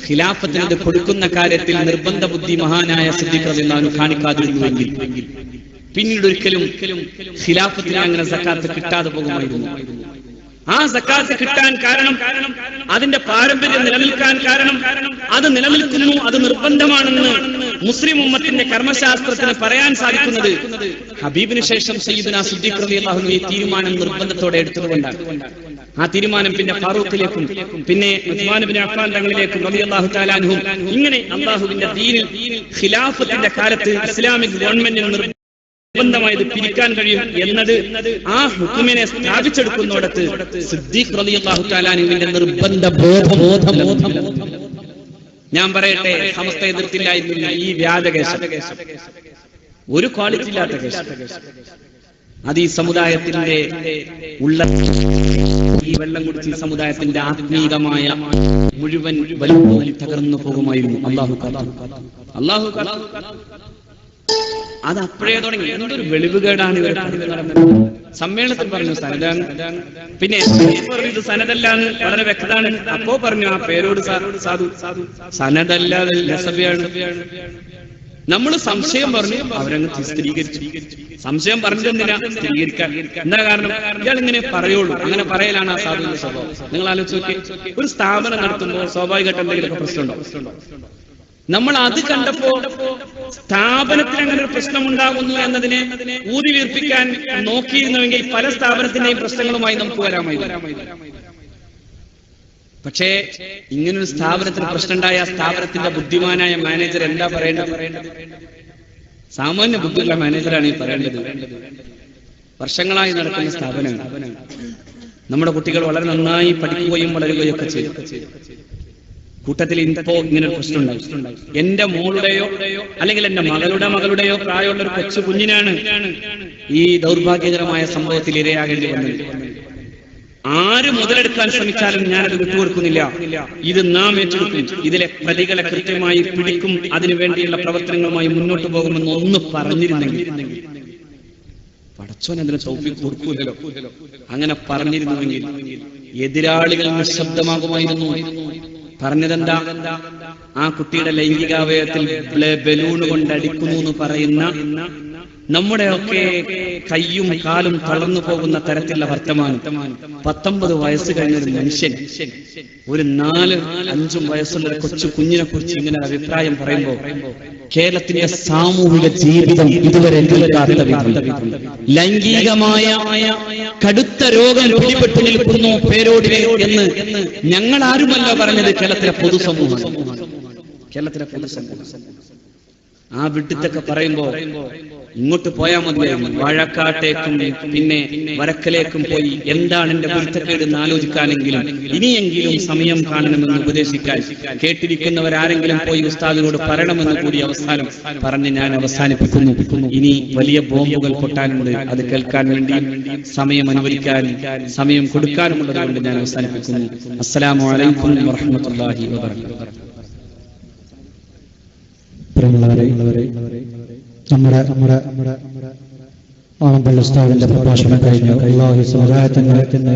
ഖിലാഫത്തിന് ഇത് കൊടുക്കുന്ന കാര്യത്തിൽ നിർബന്ധ ബുദ്ധി മഹാനായ സിദ്ദീഖ് റളിയല്ലാഹു അൻഹു കാണിക്കാതിരുന്നുവെങ്കിൽ പിന്നീട് ഒരിക്കലും ഖിലാഫത്തിന് അങ്ങനെ സക്കാത്ത് കിട്ടാതെ പോകുമായിരുന്നു. ആ സക്കാത്ത് കിട്ടാൻ കാരണം, അതിന്റെ പാരമ്പര്യം നിലനിൽക്കാൻ കാരണം, അത് നിലനിൽക്കുന്നു, അത് നിർബന്ധമാണെന്ന് മുസ്ലിം ഉമ്മത്തിന്റെ കർമ്മശാസ്ത്രത്തിന് പറയാൻ സാധിക്കുന്നത് ഹബീബിന് ശേഷം സയ്യിദുനാ സിദ്ദീഖ് റളിയല്ലാഹു അൻഹു ഈ തീരുമാനം നിർബന്ധത്തോടെ എടുത്തതുകൊണ്ടാണ്. ആ തീരുമാനം പിന്നെ ഫാറൂഖിലേക്കും പിന്നെ ഉസ്മാൻ ഇബ്നു അഫ്ഫാൻ തങ്ങളിലേക്കും റളിയല്ലാഹു തആല അൻഹും, ഇങ്ങനെ അല്ലാഹുവിന്റെ ദീനിൽ ഖിലാഫത്തിന്റെ കാലത്ത് ഇസ്ലാമിക് ഗവൺമെന്റിന് നിർബന്ധമായത് പിരിക്കാൻ കഴിയും എന്നത് ആ ഹുക്മിനെ സ്ഥാപിച്ചെടുക്കുന്നിടത്ത് സിദ്ദീഖ് റളിയല്ലാഹു തആല അൻഹുവിന്റെ നിർബന്ധ ബോധം. ഞാൻ പറയട്ടെ, സമസ്ത എതിർത്തില്ലായിരുന്നില്ല ഈ വ്യാജകേശം, ഒരു ക്വാളിറ്റി ഇല്ലാത്ത കേസ്. അത് ഈ സമുദായത്തിന്റെ ഉള്ള ഈ വെള്ളം കുടിച്ച് ഈ സമുദായത്തിന്റെ ആത്മീകമായ മുഴുവൻ വലുപ്പവും തകർന്നു പോകുമായിരുന്നു. അല്ലാഹു അത് അപ്പോഴേ തുടങ്ങി. എന്തൊരു വെളിവുകേടാണ് ഇവർ നടന്നത്. സമ്മേളനത്തിൽ പറഞ്ഞു സനദാണ്, പിന്നെ ഇത് സനദല്ലാന്ന് വളരെ വ്യക്തമാണ്. അപ്പോ പറഞ്ഞു ആ പേരോട് സാധു സനദല്ലാതെ നസബിയാണ്. നമ്മൾ സംശയം പറഞ്ഞു, അവരങ്ങ് സ്ഥിരീകരിച്ചു. സംശയം പറഞ്ഞിരുന്നില്ല, സ്ഥിരീകരിക്കാൻ. എന്താ കാരണം? ഇയാൾ ഇങ്ങനെ പറയുള്ളൂ. അങ്ങനെ പറയലാണ് ആ സാധുവിന്റെ സ്വഭാവം. നിങ്ങൾ ആലോചിച്ച് നോക്കി, ഒരു സ്ഥാപനം നടത്തുമ്പോൾ സ്വാഭാവികമായിട്ട് എന്തെങ്കിലുമൊക്കെ പ്രശ്നമുണ്ടോ? നമ്മൾ അത് കണ്ടപ്പോ സ്ഥാപനത്തിന് അങ്ങനെ ഒരു പ്രശ്നം ഉണ്ടാകുന്നു എന്നതിനെ ഊതി വീർപ്പിക്കാൻ നോക്കിയിരുന്നുവെങ്കിൽ പല സ്ഥാപനത്തിന്റെയും പ്രശ്നങ്ങളുമായി നമുക്ക് വരാമായിരുന്നു. പക്ഷേ ഇങ്ങനൊരു സ്ഥാപനത്തിന് പ്രശ്നമുണ്ടായ സ്ഥാപനത്തിന്റെ ബുദ്ധിമാനായ മാനേജർ എന്താ പറയേണ്ടത്? സാമാന്യ ബുദ്ധിയുള്ള മാനേജറാണ് ഈ പറയേണ്ടത്. വർഷങ്ങളായി നടക്കുന്ന സ്ഥാപനമാണ്. നമ്മുടെ കുട്ടികൾ വളരെ നന്നായി പഠിക്കുകയും വളരുകയും ഒക്കെ ചെയ്യും. കൂട്ടത്തിൽ ഇപ്പോ ഇങ്ങനൊരു പ്രശ്നമുണ്ടായി. എന്റെ മോളുടെയോ അല്ലെങ്കിൽ എന്റെ മകളുടെയോ പ്രായമുള്ള ഒരു കൊച്ചു കുഞ്ഞിനാണ് ഈ ദൗർഭാഗ്യകരമായ സംഭവത്തിൽ ഇരയാകേണ്ടി വന്നത്. ആര് മുതലെടുക്കാൻ ശ്രമിച്ചാലും ഞാനത് വിട്ടുകൊടുക്കുന്നില്ല. ഇത് നാം ഏറ്റെടുക്കും, ഇതിലെ പ്രതികളെ കൃത്യമായി പിടിക്കും, അതിനുവേണ്ടിയുള്ള പ്രവർത്തനങ്ങളുമായി മുന്നോട്ട് പോകുമെന്ന് ഒന്ന് പറഞ്ഞിരുന്നെങ്കിൽ, പടച്ചോൻ അതിന് തൗഫീഖ് കൊടുക്കൂലല്ലോ. അങ്ങനെ പറഞ്ഞിരുന്നുവെങ്കിൽ എതിരാളികൾ നിശബ്ദമാകുമായിരുന്നു. പറഞ്ഞതെന്താ? ആ കുട്ടിയുടെ ലൈംഗികാവയവത്തിൽ ബലൂൺ കൊണ്ട് അടിക്കുന്നു എന്ന് പറയുന്ന നമ്മുടെയൊക്കെ കയ്യും കാലും തളർന്നു പോകുന്ന തരത്തിലുള്ള വർത്തമാനം. 19 വയസ്സ് കഴിഞ്ഞ ഒരു മനുഷ്യൻ ഒരു 4-5 വയസ്സുള്ള ഒരു കൊച്ചു കുഞ്ഞിനെ കുറിച്ച് ഇങ്ങനെ അഭിപ്രായം പറയുമ്പോ കേരളത്തിന്റെ സാമൂഹിക ജീവിതം ഇതുവരെ ലൈംഗികമായ കടുത്ത രോഗം പിടിപെട്ടു നിൽക്കുന്നു പേരോടിനെ എന്ന് ഞങ്ങൾ ആരുമല്ല പറഞ്ഞത്. കേരളത്തിലെ പൊതുസമൂഹം. ആ വിട്ടിത്തൊക്കെ പറയുമ്പോ ഇങ്ങോട്ട് പോയാൽ മതിയായിരുന്നു. വാഴക്കാട്ടേക്കും പിന്നെ വരക്കലേക്കും പോയി എന്താണ് എന്റെ പൊരുത്തക്കേടെന്ന് ആലോചിക്കാനെങ്കിലും ഇനിയെങ്കിലും സമയം കാണണമെന്ന് ഉപദേശിക്കാൻ കേട്ടിരിക്കുന്നവരാരെങ്കിലും പോയി ഉസ്താദിനോട് പറയണമെന്ന് കൂടി അവസാനം പറഞ്ഞ് ഞാൻ അവസാനിപ്പിക്കുന്നു. ഇനി വലിയ ബോംബുകൾ പൊട്ടാനുണ്ട്. അത് കേൾക്കാൻ വേണ്ടി സമയം അനുവദിക്കാൻ സമയം കൊടുക്കാനുമുള്ളത് കൊണ്ട് ഞാൻ അവസാനിപ്പിക്കുന്നു. അസ്സലാമു അലൈക്കും വറഹ്മത്തുള്ളാഹി വബറകാതുഹു. നമ്മുടെ ആളമ്പള്ളി ഉസ്താദിന്റെ പ്രഭാഷണം കഴിഞ്ഞു. അല്ലാഹു സമുദായത്തിന്